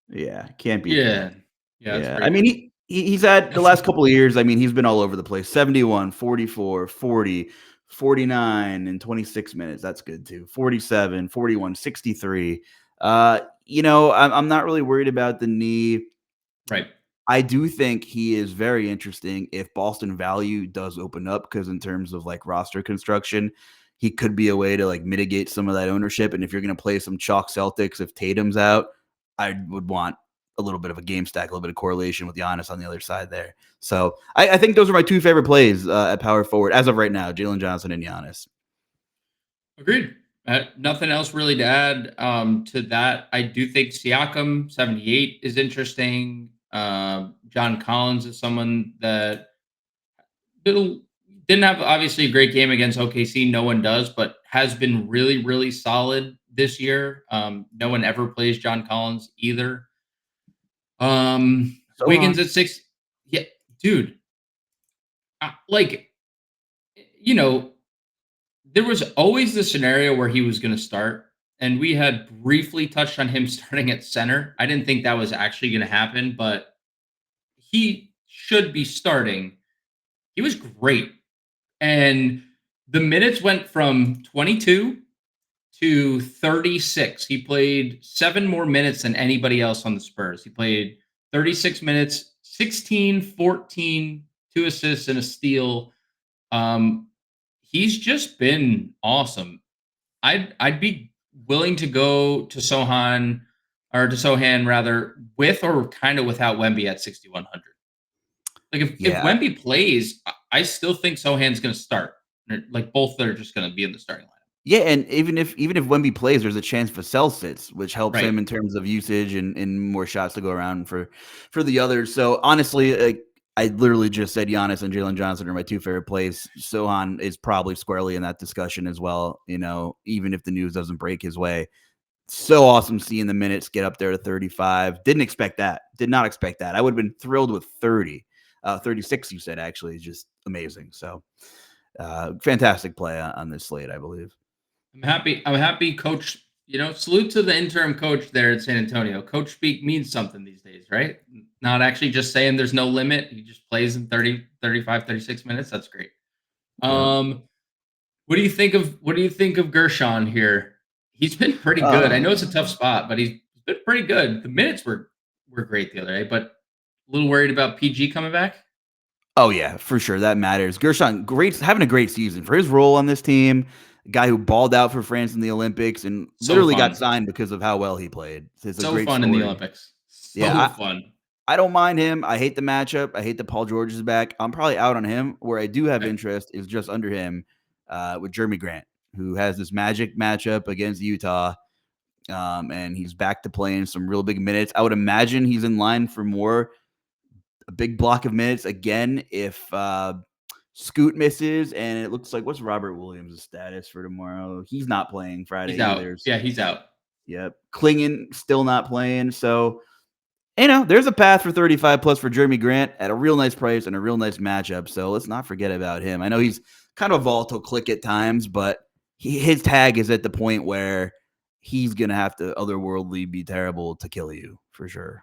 Yeah. Can't beat Yeah. that. Yeah, that's Yeah. pretty I mean, he's had the last couple of years. I mean, he's been all over the place. 71, 44, 40, 49 in 26 minutes. That's good too. 47, 41, 63. I'm not really worried about the knee. right. I do think he is very interesting if Boston value does open up, because in terms of like roster construction, he could be a way to like mitigate some of that ownership. And if you're going to play some chalk Celtics, if Tatum's out, I would want a little bit of a game stack, a little bit of correlation with Giannis on the other side there. So I think those are my two favorite plays at power forward as of right now, Jalen Johnson and Giannis. Agreed. Nothing else really to add to that. I do think Siakam 78 is interesting. John Collins is someone that didn't have obviously a great game against OKC. No one does, but has been really, really solid this year. No one ever plays John Collins either. Wiggins at 6. Yeah, dude. Like, there was always the scenario where he was going to start, and we had briefly touched on him starting at center. I didn't think that was actually going to happen, but he should be starting. He was great. And the minutes went from 22 to 36. He played 7 more minutes than anybody else on the Spurs. He played 36 minutes, 16, 14, 2 assists and a steal. He's just been awesome. I'd be willing to go to Sohan rather, with or kind of without Wemby at 6,100. Like if Yeah. Wemby plays, I still think Sohan's going to start. Like both are just going to be in the starting lineup. Yeah, and even if Wemby plays, there's a chance Vassell sits, which helps Right. him in terms of usage and more shots to go around for the others. So honestly, like, I literally just said Giannis and Jalen Johnson are my 2 favorite plays. Sohan is probably squarely in that discussion as well. Even if the news doesn't break his way. So awesome seeing the minutes get up there to 35. Didn't expect that. Did not expect that. I would have been thrilled with 30. 36, you said, actually, just amazing. So fantastic play on this slate, I believe. I'm happy, coach. Salute to the interim coach there at San Antonio. Coach speak means something these days, right? Not actually just saying there's no limit. He just plays in 30, 35, 36 minutes. That's great. Yep. What do you think of Gershon here? He's been pretty good. I know it's a tough spot, but he's been pretty good. The minutes were great the other day, but a little worried about PG coming back. Oh yeah, for sure. That matters. Gershon, having a great season for his role on this team. A guy who balled out for France in the Olympics and So literally got fun. signed because of how well he played. It's a So great fun story. in the Olympics. So Yeah, fun. I don't mind him. I hate the matchup. I hate that Paul George is back. I'm probably out on him. Where I do have Okay. interest is just under him with Jeremy Grant, who has this magic matchup against Utah. And he's back to playing some real big minutes. I would imagine he's in line for a big block of minutes again if Scoot misses, and it looks like, what's Robert Williams' status for tomorrow? He's not playing Friday He's out. either. Yeah, he's out. Yep. Klingon still not playing. So, there's a path for 35 plus for Jeremy Grant at a real nice price and a real nice matchup. So let's not forget about him. I know he's kind of a volatile click at times, but his tag is at the point where he's going to have to otherworldly be terrible to kill you for sure.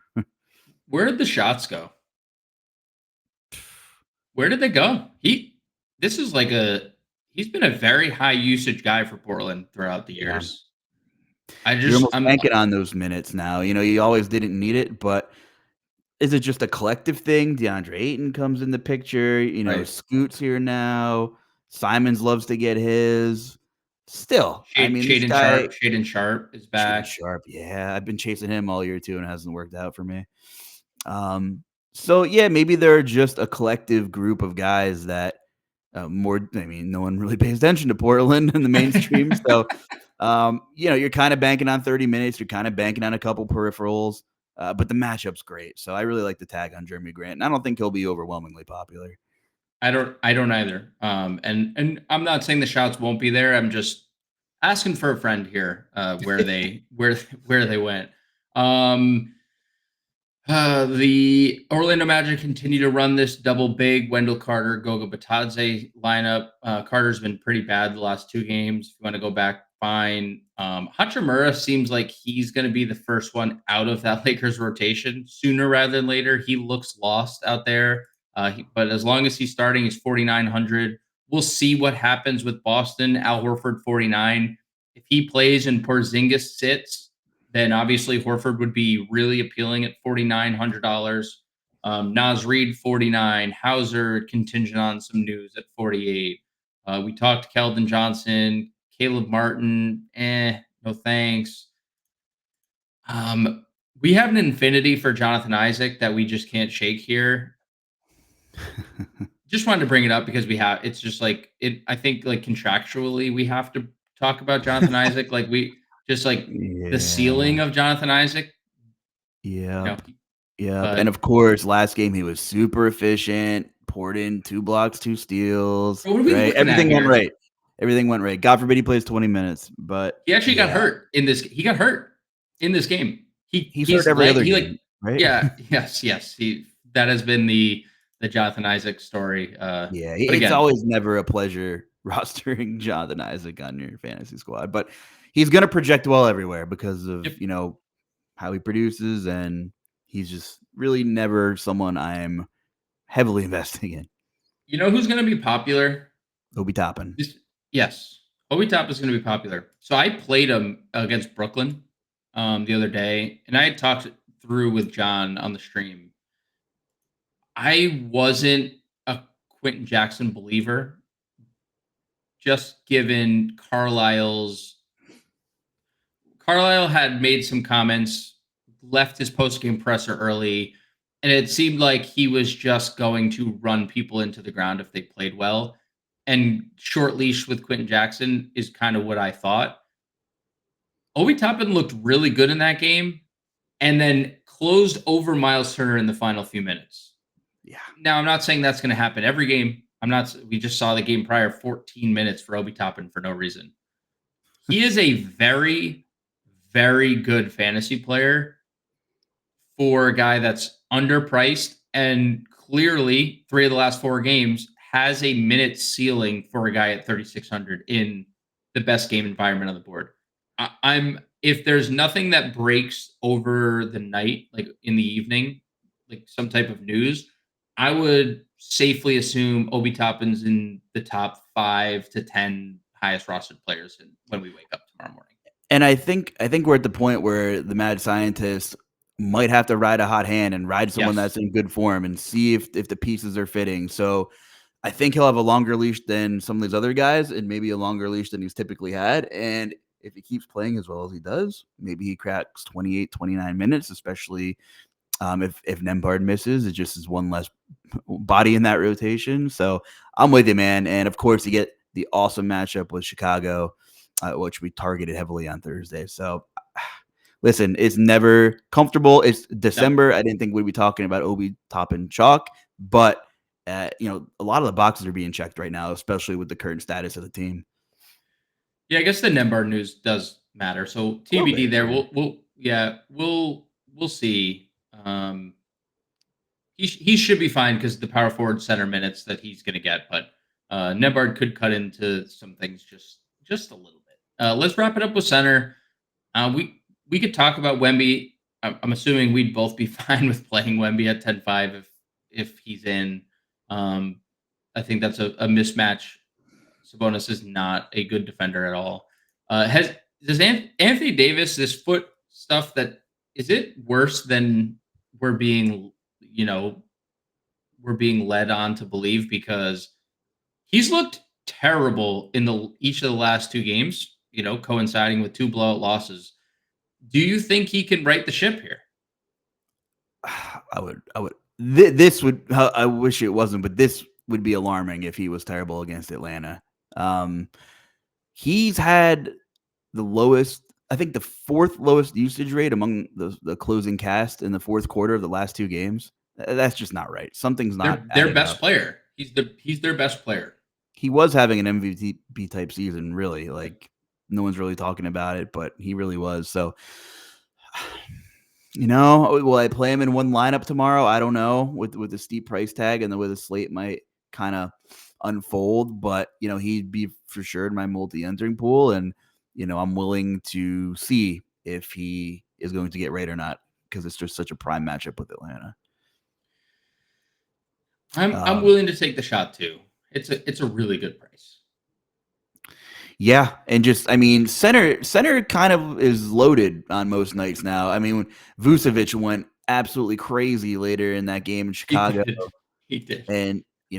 Where did the shots go? Where did they go? This is like he's been a very high usage guy for Portland throughout the years. You're almost banking on those minutes now. You always didn't need it, but is it just a collective thing? DeAndre Ayton comes in the picture. Right. Scoot's here now. Simons loves to get his. Still, this guy. Shaden Sharp is back. Shaden Sharp, yeah. I've been chasing him all year too, and it hasn't worked out for me. So yeah, maybe they're just a collective group of guys that no one really pays attention to Portland in the mainstream. So, you're kind of banking on 30 minutes. You're kind of banking on a couple peripherals, but the matchup's great. So I really like the tag on Jeremy Grant, and I don't think he'll be overwhelmingly popular. I don't either. And I'm not saying the shots won't be there. I'm just asking for a friend here, where they went. The Orlando Magic continue to run this double big Wendell Carter, Goga Batadze lineup. Carter's been pretty bad the last 2 games. If you want to go back, fine. Hachimura seems like he's going to be the first one out of that Lakers rotation sooner rather than later. He looks lost out there. But as long as he's starting, he's 4,900. We'll see what happens with Boston. Al Horford, 49. If he plays and Porzingis sits, then obviously Horford would be really appealing at $4,900. Naz Reid, 49. Hauser, contingent on some news, at 48. We talked Keldon Johnson, Caleb Martin. No thanks. We have an infinity for Jonathan Isaac that we just can't shake here. Just wanted to bring it up because it's just like it. I think like contractually we have to talk about Jonathan Isaac. Like the ceiling of Jonathan Isaac. Yeah. Yeah. And of course, last game he was super efficient, poured in 2 blocks, 2 steals. Right? Everything went right. Everything went right. God forbid he plays 20 minutes, but he actually got hurt in this. He got hurt in this game. He's hurt every other game, right? Yeah. Yes. That has been the Jonathan Isaac story. It's always never a pleasure rostering Jonathan Isaac on your fantasy squad, but he's going to project well everywhere because of, how he produces, and he's just really never someone I'm heavily investing in. You know who's going to be popular? Obi Toppin. Yes. Obi Toppin is going to be popular. So I played him against Brooklyn the other day, and I had talked through with John on the stream. I wasn't a Quentin Jackson believer, just given Carlisle had made some comments, left his post-game presser early, and it seemed like he was just going to run people into the ground if they played well. And short leash with Quentin Jackson is kind of what I thought. Obi Toppin looked really good in that game and then closed over Miles Turner in the final few minutes. Yeah. Now, I'm not saying that's going to happen every game. We just saw the game prior, 14 minutes for Obi Toppin for no reason. He is a very, very good fantasy player for a guy that's underpriced, and clearly 3 of the last 4 games has a minute ceiling for a guy at 3,600 in the best game environment on the board. If there's nothing that breaks over the night, like in the evening, like some type of news, I would safely assume Obi Toppin's in the top 5 to 10 highest rostered players when we wake up tomorrow morning. And I think we're at the point where the mad scientist might have to ride a hot hand and ride someone that's in good form and see if the pieces are fitting. So I think he'll have a longer leash than some of these other guys, and maybe a longer leash than he's typically had. And if he keeps playing as well as he does, maybe he cracks 28, 29 minutes, especially if Nembhard misses. It just is one less body in that rotation. So I'm with you, man. And of course, you get the awesome matchup with Chicago, which we targeted heavily on Thursday. So listen, it's never comfortable. It's December. I didn't think we'd be talking about Obi Toppin chalk, but a lot of the boxes are being checked right now, especially with the current status of the team. Yeah, I guess the Nembhard news does matter. So TBD there. We'll see. He should be fine because the power forward center minutes that he's going to get, but Nembhard could cut into some things just a little bit. Let's wrap it up with center. We could talk about Wemby. I'm assuming we'd both be fine with playing Wemby at 10-5 if he's in. I think that's a mismatch. Sabonis is not a good defender at all. Does Anthony Davis, this foot stuff, that is it worse than we're being led on to believe? Because he's looked terrible in each of the last 2 games, coinciding with 2 blowout losses. Do you think he can right the ship here? I would. This would. I wish it wasn't, but this would be alarming if he was terrible against Atlanta. He's had the lowest, I think the 4th lowest usage rate among the closing cast in the 4th quarter of the last 2 games. That's just not right. Something's not. Their best player. He's their best player. He was having an MVP type season, really. Like, no one's really talking about it, but he really was. So, will I play him in one lineup tomorrow? I don't know, with the steep price tag and the way the slate might kind of unfold, but he'd be for sure in my multi-entering pool, and I'm willing to see if he is going to get right or not, because it's just such a prime matchup with Atlanta. I'm willing to take the shot too. It's a really good price. Yeah, and center kind of is loaded on most nights now. I mean, Vucevic went absolutely crazy later in that game in Chicago. He did. And I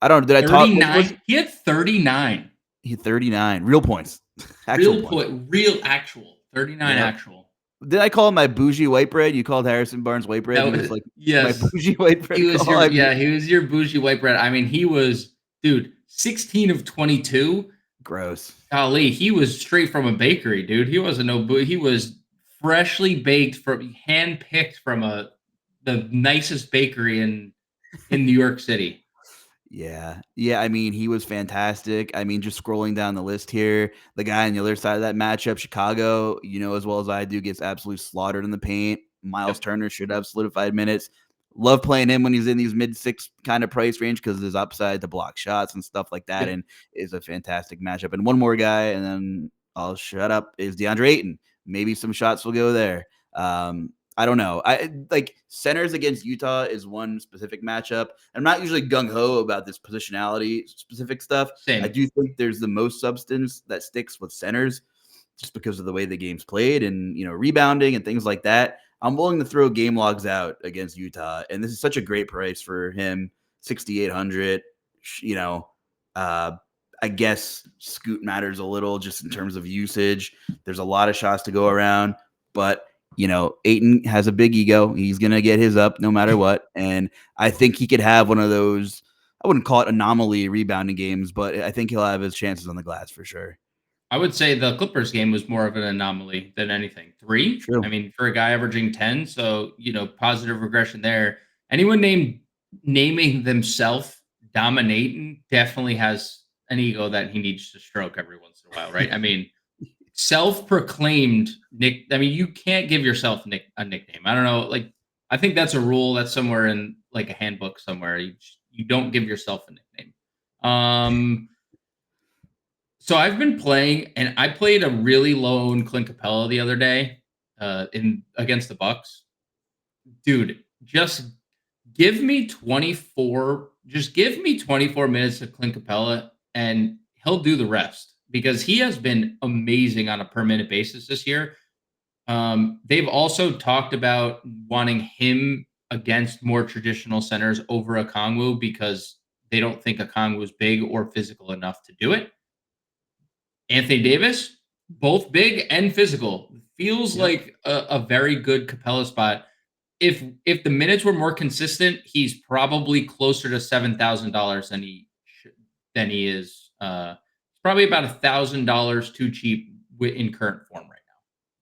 don't know. Did I talk? He had 39. He had 39 real points. Real actual 39 actual. Did I call him my bougie white bread? You called Harrison Barnes white bread. He was like, yes, my bougie white bread. He was your bougie white bread. I mean, he was, dude, 16 of 22. Gross. Golly, he was straight from a bakery, dude. He wasn't he was freshly baked hand-picked from the nicest bakery in New York City. Yeah. I mean, he was fantastic. I mean, just scrolling down the list here, the guy on the other side of that matchup, Chicago, as well as I do, gets absolutely slaughtered in the paint. Miles Turner should have solidified minutes. Love playing him when he's in these mid-6 kind of price range because there's upside to block shots and stuff like that, Yep. and is a fantastic matchup. And one more guy, and then I'll shut up, is DeAndre Ayton. Maybe some shots will go there. I don't know. I like centers against Utah is one specific matchup. I'm not usually gung-ho about this positionality specific stuff. I Same. do think there's the most substance that sticks with centers just because of the way the game's played and, rebounding and things like that. I'm willing to throw game logs out against Utah, and this is such a great price for him, 6,800. You know, uh, I guess Scoot matters a little just in terms of usage. There's a lot of shots to go around, but Ayton has a big ego. He's gonna get his up no matter what, and I think he could have one of those. I wouldn't call it anomaly rebounding games, but I think he'll have his chances on the glass for sure. I would say the Clippers game was more of an anomaly than anything. 3? I True. mean, for a guy averaging 10, so, positive regression there. Anyone naming themselves dominating definitely has an ego that he needs to stroke every once in a while, right? I mean, self-proclaimed Nick. I mean, you can't give yourself a nickname. I don't know. Like, I think that's a rule that's somewhere in like a handbook somewhere. You don't give yourself a nickname. So I've been playing, and I played a really low owned Clint Capella the other day, in against the Bucks. Dude, just give me 24. Just give me 24 minutes of Clint Capella, and he'll do the rest because he has been amazing on a per minute basis this year. They've also talked about wanting him against more traditional centers over Okongwu because they don't think Okongwu is big or physical enough to do it. Anthony Davis, both big and physical. Feels Yep. like a very good Capella spot. If the minutes were more consistent, he's probably closer to $7,000 than he is. Probably about $1,000 too cheap in current form right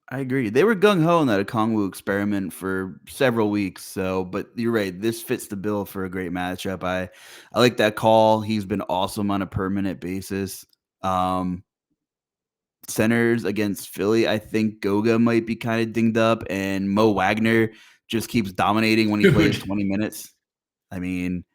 I agree. They were gung ho on that Okongwu experiment for several weeks. So, but you're right. This fits the bill for a great matchup. I like that call. He's been awesome on a permanent basis. Um, Centers against Philly, I think Goga might be kind of dinged up, and Mo Wagner just keeps dominating when he now. plays Dude, 20 minutes. I mean,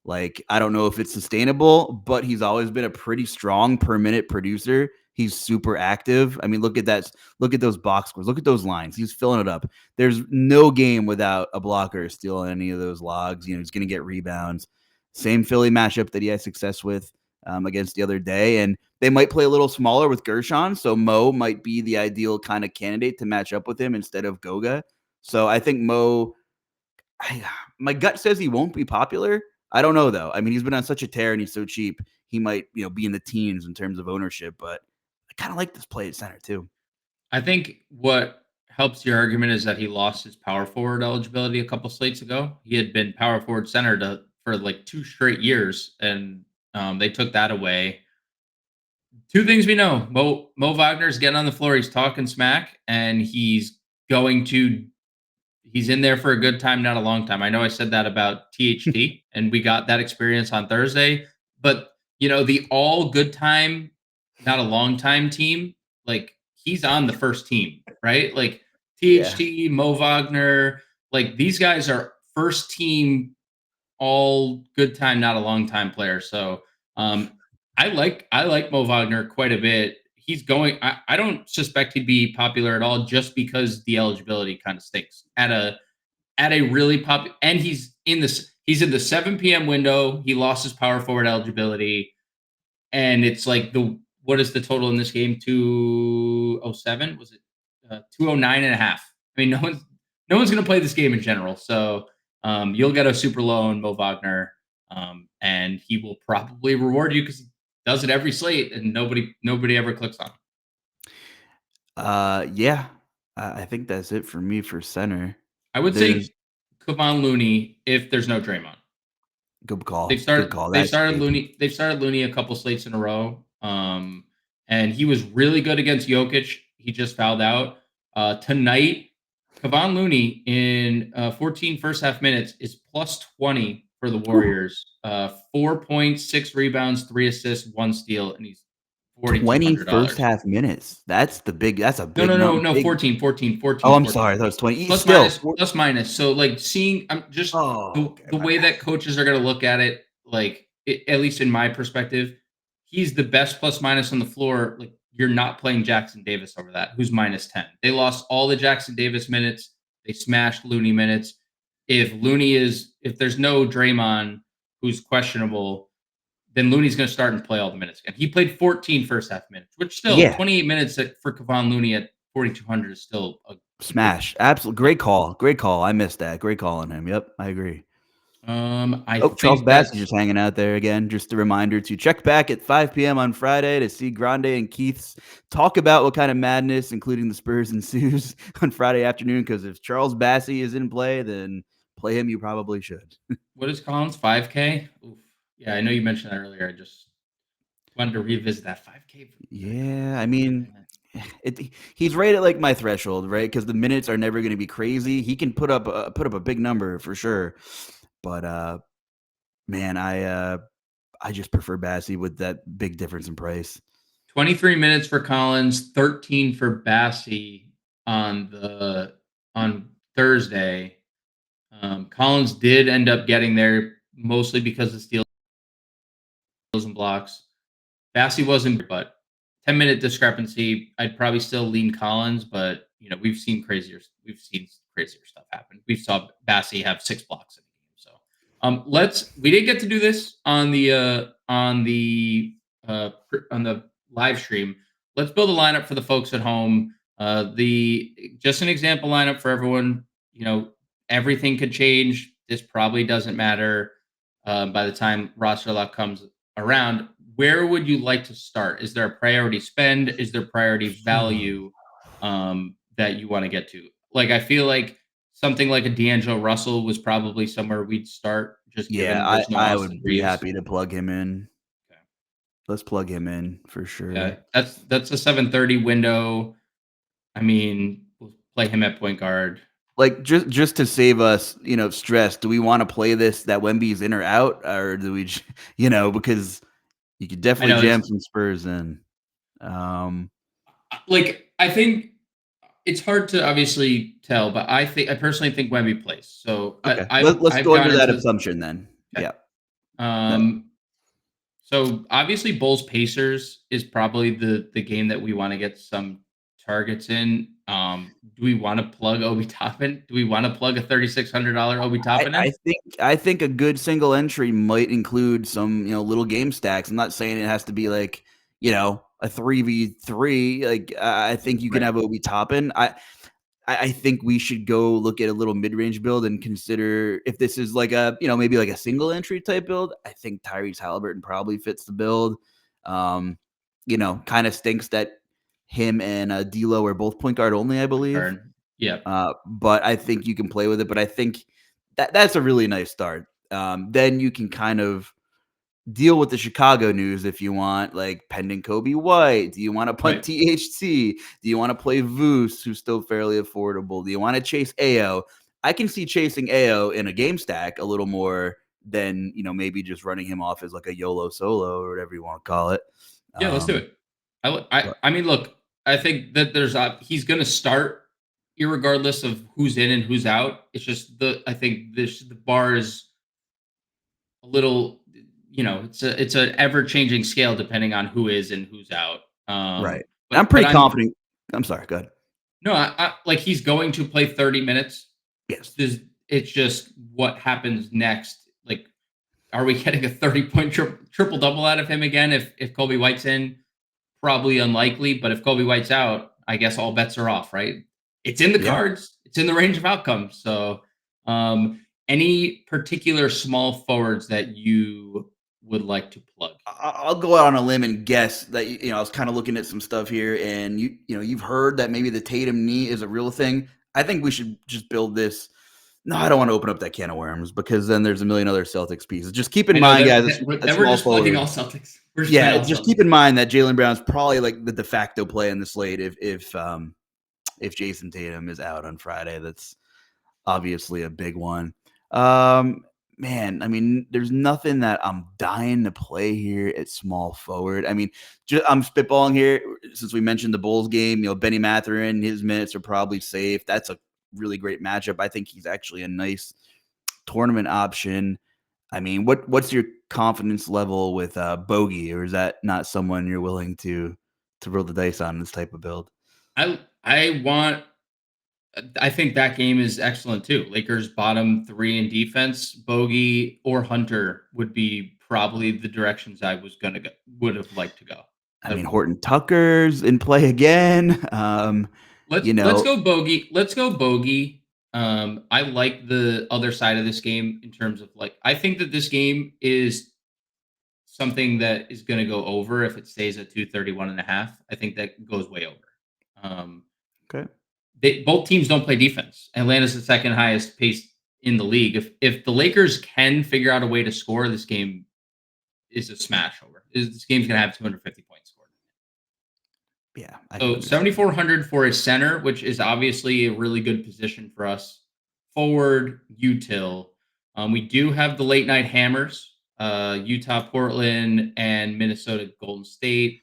I don't know if it's sustainable, but he's always been a pretty strong per minute producer. He's super active. I mean, look at that. Look at those box scores. Look at those lines. He's filling it up. There's no game without a blocker stealing any of those logs. He's going to get rebounds. Same Philly matchup that he had success with against the other day. And they might play a little smaller with Gershon. So Mo might be the ideal kind of candidate to match up with him instead of Goga. So I think Mo, my gut says he won't be popular. I don't know though. I mean, he's been on such a tear and he's so cheap. He might, be in the teens in terms of ownership, but I kind of like this play at center too. I think what helps your argument is that he lost his power forward eligibility a couple slates ago. He had been power forward center for like 2 straight years, and they took that away. Two things we know: Mo Wagner's getting on the floor, he's talking smack, and going to he's in there for a good time, not a long time. I know I said that about THT, and we got that experience on Thursday. But the all good time, not a long time team, like he's on the first team, right? Like Yeah. THT, Mo Wagner, like these guys are first team, all good time, not a long time player. So um, I like Mo Wagner quite a bit. He's going. I don't suspect he'd be popular at all, just because the eligibility kind of stinks at a really and he's in the 7 p.m. window. He lost his power forward eligibility, and it's like what is the total in this game? 207? Was it 209 and a half? I mean, no one's going to play this game in general. So you'll get a super low on Mo Wagner, and he will probably reward you because he does it every slate, and nobody ever clicks on him. Yeah. I think that's it for me for center. I would say There's Kevon Looney if there's no Draymond. good They've call. Good started call. they've That's started big. Looney they've started Looney a couple slates in a row. And he was really good against Jokic. He just fouled out. Tonight, Kevon Looney in 14 first half minutes is plus 20 for the Whew. Warriors. 4 points, 6 rebounds, 3 assists, 1 steal, and he's 20 first $4,200. half minutes. That's a big No, number. 14, 14, 14, Oh, I'm 14. sorry. That was 20. Plus Still. minus, plus minus. So like seeing, I'm just Oh, okay. the My way bad. that coaches are going to look at it, like at least in my perspective, he's the best plus minus on the floor. Like you're not playing Jackson Davis over that, who's minus 10. They lost all the Jackson Davis minutes. They smashed Looney minutes. If there's no Draymond, who's questionable, then Looney's going to start and play all the minutes again. He played 14 first half minutes, which still Yeah. 28 minutes for Kevon Looney at 4,200 is still a Smash. Absolutely. Great call. Great call. I missed that. Great call on him. Yep. I agree. I Oh, Charles think Bassey that's just hanging out there again. Just a reminder to check back at 5 p.m. on Friday to see Grande and Keith's talk about what kind of madness, including the Spurs ensues on Friday afternoon. Because if Charles Bassey is in play, then play him. You probably should. what is Collins 5K? Oof. Yeah, I know you mentioned that earlier. I just wanted to revisit that 5K. Yeah, I mean, he's right at like my threshold, right? Because the minutes are never going to be crazy. He can put up a big number for sure, but man, I just prefer Bassey with that big difference in price. 23 minutes for Collins, 13 for Bassey on Thursday. Collins did end up getting there mostly because of steals and blocks. Bassey wasn't, but 10-minute discrepancy. I'd probably still lean Collins, but we've seen crazier stuff happen. We saw Bassey have 6 blocks in the game. So we didn't get to do this on the live stream. Let's build a lineup for the folks at home. Just an example lineup for everyone. Everything could change. This probably doesn't matter by the time roster lock comes around. Where would you like to start? Is there a priority spend? Is there priority value that you want to get to? Like, I feel like something like a D'Angelo Russell was probably somewhere we'd start, just given Yeah, there's no I Austin would be Reeves. happy to plug him in. Okay. Let's plug him in for sure. Yeah, that's a 7:30 window. I mean, we'll play him at point guard. Like just to save us, stress. Do we want to play this that Wemby's in or out, or do we, because you could definitely jam some Spurs in. I think it's hard to obviously tell, but I personally think Wemby plays. So Okay, let's I've go gone under that into assumption then. okay. Yeah. So obviously Bulls Pacers is probably the game that we want to get some targets in. Do we want to plug Obi Toppin? Do we want to plug a $3,600 Obi Toppin in? I think a good single entry might include some little game stacks. I'm not saying it has to be like a 3v3. Like I think you can have Obi Toppin. I think we should go look at a little mid-range build and consider if this is like a, maybe like a single entry type build. I think Tyrese Halliburton probably fits the build. Kind of stinks that him and D'Lo are both point guard only, I believe. Yeah. But I think you can play with it. But I think that's a really nice start. Then you can kind of deal with the Chicago news if you want, like pending Kobe White. Do you want to punt THT? Do you want to play Voos, who's still fairly affordable? Do you want to chase AO? I can see chasing AO in a game stack a little more than, maybe just running him off as like a YOLO solo or whatever you want to call it. Yeah, let's do it. I mean, look, I think that he's going to start irregardless of who's in and who's out. It's just I think the bar is a little, it's an ever-changing scale depending on who is and who's out. Right. I'm pretty confident. I'm sorry. Go ahead. No, I like he's going to play 30 minutes. Yes. It's just what happens next. Like, are we getting a 30-point triple double out of him again if Kobe White's in? Probably unlikely, but if Kobe White's out, I guess all bets are off, right? It's in the cards. It's in the range of outcomes. So, any particular small forwards that you would like to plug? I'll go out on a limb and guess that I was kind of looking at some stuff here, and you've heard that maybe the Tatum knee is a real thing. I think we should just build this. No, I don't want to open up that can of worms because then there's a million other Celtics pieces. Just keep in mind, guys. We're just plugging all Celtics. Just keep in mind that Jaylen Brown's probably like the de facto play in the slate if Jason Tatum is out on Friday. That's obviously a big one. man, I mean, there's nothing that I'm dying to play here at small forward. I mean, I'm spitballing here since we mentioned the Bulls game. Benny Mathurin, his minutes are probably safe. That's a really great matchup. I think he's actually a nice tournament option. I mean, what's your confidence level with Bogey, or is that not someone you're willing to roll the dice on this type of build? I think that game is excellent too. Lakers bottom 3 in defense. Bogey or Hunter would be probably the directions I would have liked to go. I mean, Horton Tucker's in play again. Let's go Bogey. Let's go Bogey. I like the other side of this game in terms of I think that this game is something that is going to go over if it stays at 231.5. I think that goes way over. Okay. Both teams don't play defense. Atlanta's the second highest pace in the league. If the Lakers can figure out a way to score, this game is a smash over. This game's going to have 250 points scored. Yeah. So 7,400 for a center, which is obviously a really good position for us. Forward, util. We do have the late night hammers, Utah, Portland, and Minnesota, Golden State.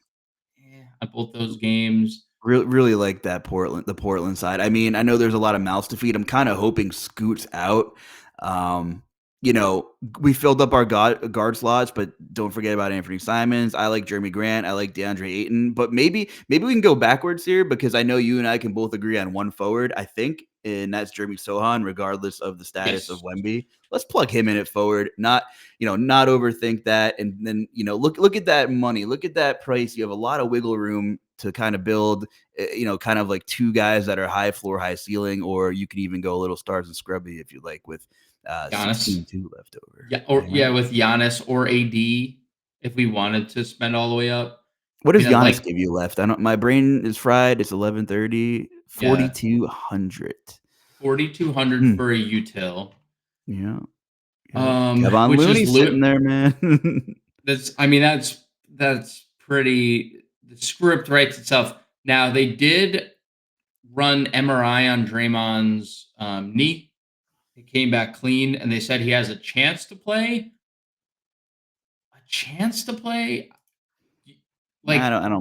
At both those games. Really like the Portland side. I mean, I know there's a lot of mouths to feed. I'm kind of hoping Scoot's out. We filled up our guard slots, but don't forget about Anthony Simons. I like Jeremy Grant. I like DeAndre Ayton. But maybe we can go backwards here because I know you and I can both agree on one forward, I think, and that's Jeremy Sohan, regardless of the status of Wemby. Let's plug him in at forward. Not overthink that. And then, look at that money. Look at that price. You have a lot of wiggle room to kind of build, kind of like two guys that are high floor, high ceiling, or you can even go a little stars and scrubby if you like with 16-2 left over. With Giannis or AD, if we wanted to spend all the way up. What does Giannis give you left? My brain is fried. It's 11:30. 4,200. 4,200 for a util. Yeah. Kevon Looney sitting there, man. That's pretty. The script writes itself. Now they did run MRI on Draymond's knee. He came back clean, and they said he has a chance to play. Like I don't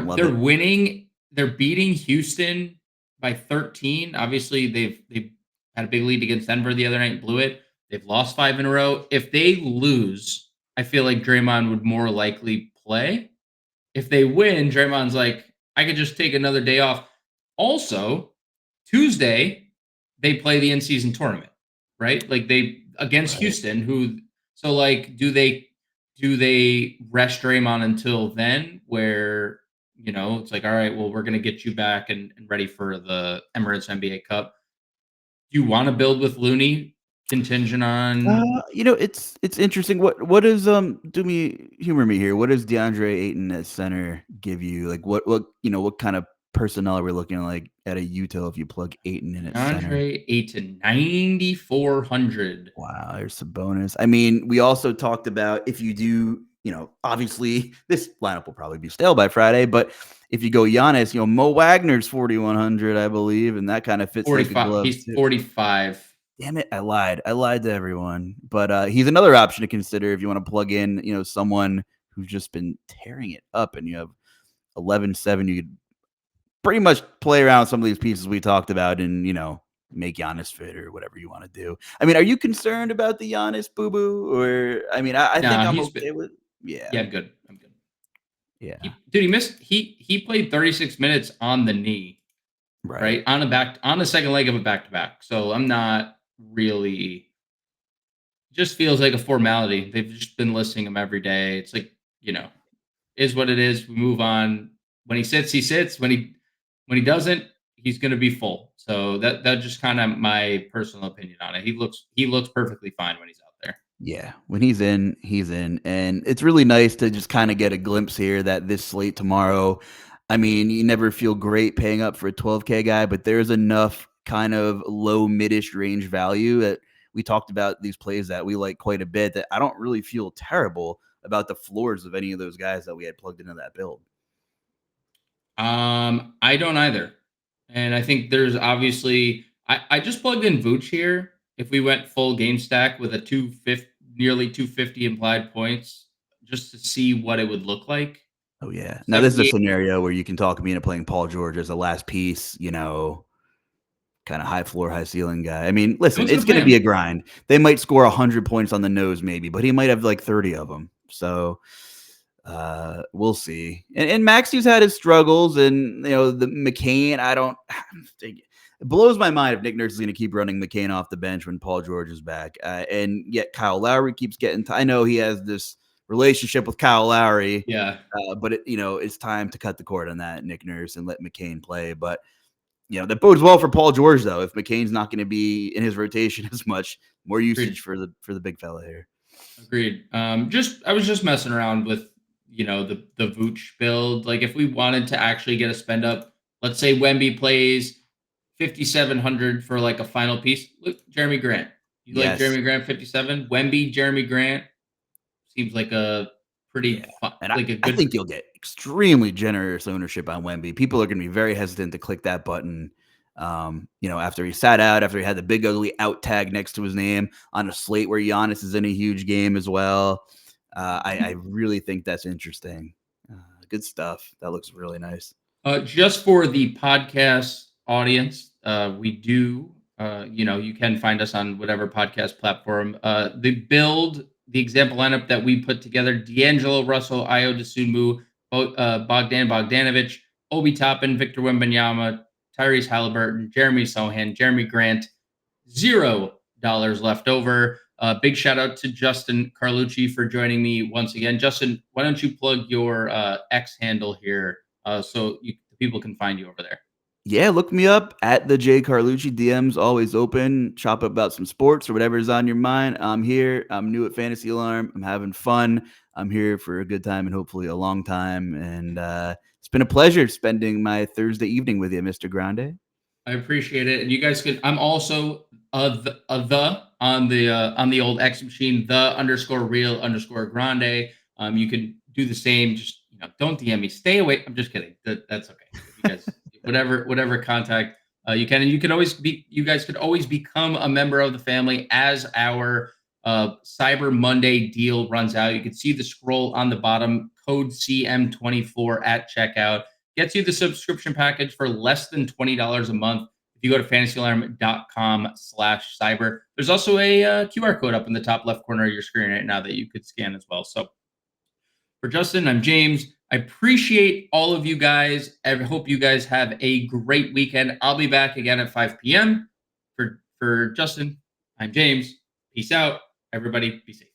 love they're it. winning. They're beating Houston by 13. Obviously, they've had a big lead against Denver the other night and blew it. They've lost 5 in a row. If they lose, I feel like Draymond would more likely play. If they win, Draymond's like, I could just take another day off. Also, Tuesday, they play the in-season tournament, right? Like against Houston, do they rest Draymond until then where, it's like, all right, well, we're going to get you back and ready for the Emirates NBA Cup. Do you want to build with Looney contingent on? It's interesting. What is humor me here. What does DeAndre Ayton at center give you? Like what kind of personnel are we looking like at a util if you plug Ayton in at center? DeAndre Ayton, 9,400. Wow, there's some bonus. I mean, we also talked about if you do, obviously this lineup will probably be stale by Friday, but if you go Giannis, Mo Wagner's 4,100, I believe, and that kind of fits 45. like a glove. He's 45. Damn it, I lied to everyone. But he's another option to consider if you want to plug in, someone who's just been tearing it up, and you have 11-7. You could pretty much play around some of these pieces we talked about, and make Giannis fit or whatever you want to do. I mean, are you concerned about the Giannis boo-boo? Or I mean, I think I'm okay with. Yeah, I'm good. Yeah, he played 36 minutes on the knee, right? On the second leg of a back-to-back. So I'm not really, just feels like a formality. They've just been listing him every day. It's like, is what it is. We move on. When he sits, he sits. When he doesn't, he's going to be full. So that's just kind of my personal opinion on it. He looks perfectly fine when he's out there. Yeah, when he's in, he's in. And it's really nice to just kind of get a glimpse here that this slate tomorrow, I mean, you never feel great paying up for a 12K guy, but there's enough kind of low midish range value that we talked about these plays that we like quite a bit that I don't really feel terrible about the floors of any of those guys that we had plugged into that build. I don't either. And I think there's obviously, I just plugged in Vooch here. if we went full game stack with a 250, nearly 250 implied points, just to see what it would look like. Oh yeah. Now this is a 78. scenario where you can talk me into playing Paul George as a last piece, kind of high floor, high ceiling guy. I mean, listen, Someone's gonna it's play going to be him. a grind. They might score 100 points on the nose, maybe, but he might have like 30 of them. So we'll see. And Maxi's had his struggles, and the McCain. It blows my mind if Nick Nurse is going to keep running McCain off the bench when Paul George is back, and yet Kyle Lowry keeps getting. I know he has this relationship with Kyle Lowry, Yeah, but it's time to cut the cord on that, Nick Nurse, and let McCain play. But that bodes well for Paul George, though. If McCain's not going to be in his rotation as much, more usage for the big fella here. agreed. I was just messing around with the Vooch build. Like if we wanted to actually get a spend up, let's say Wemby plays 5,700 for like a final piece. Look, Jeremy Grant. You like Yes. Jeremy Grant 57? Wemby, Jeremy Grant seems like a pretty Yeah. fun, And like a I good. think you'll get extremely generous ownership on Wemby. People are going to be very hesitant to click that button. After he sat out, after he had the big ugly out tag next to his name on a slate where Giannis is in a huge game as well. I really think that's interesting. Good stuff. That looks really nice. Just for the podcast audience, we do, you can find us on whatever podcast platform. The example lineup that we put together: D'Angelo Russell, Io DeSunmu, Bogdan Bogdanovic, Obi Toppin, Victor Wembanyama, Tyrese Halliburton, Jeremy Sohan, Jeremy Grant. $0 left over. Big shout out to Justin Carlucci for joining me once again. Justin, why don't you plug your X handle here so people can find you over there? Yeah, look me up at the J Carlucci. DMs always open. Chop about some sports or whatever's on your mind. I'm here. I'm new at Fantasy Alarm. I'm having fun. I'm here for a good time and hopefully a long time. And it's been a pleasure spending my Thursday evening with you, Mr. Grande. I appreciate it, and you guys could. I'm also the on the old X machine, the_real_grande. You can do the same. Just don't DM me. Stay away. I'm just kidding. That's okay. You guys, whatever contact you can, and you guys could always become a member of the family as our Cyber Monday deal runs out. You can see the scroll on the bottom. Code CM24 at checkout. Gets you the subscription package for less than $20 a month if you go to fantasyalarm.com/cyber. There's also a QR code up in the top left corner of your screen right now that you could scan as well. So for Justin, I'm James. I appreciate all of you guys. I hope you guys have a great weekend. I'll be back again at 5 p.m. For Justin, I'm James. Peace out. Everybody be safe.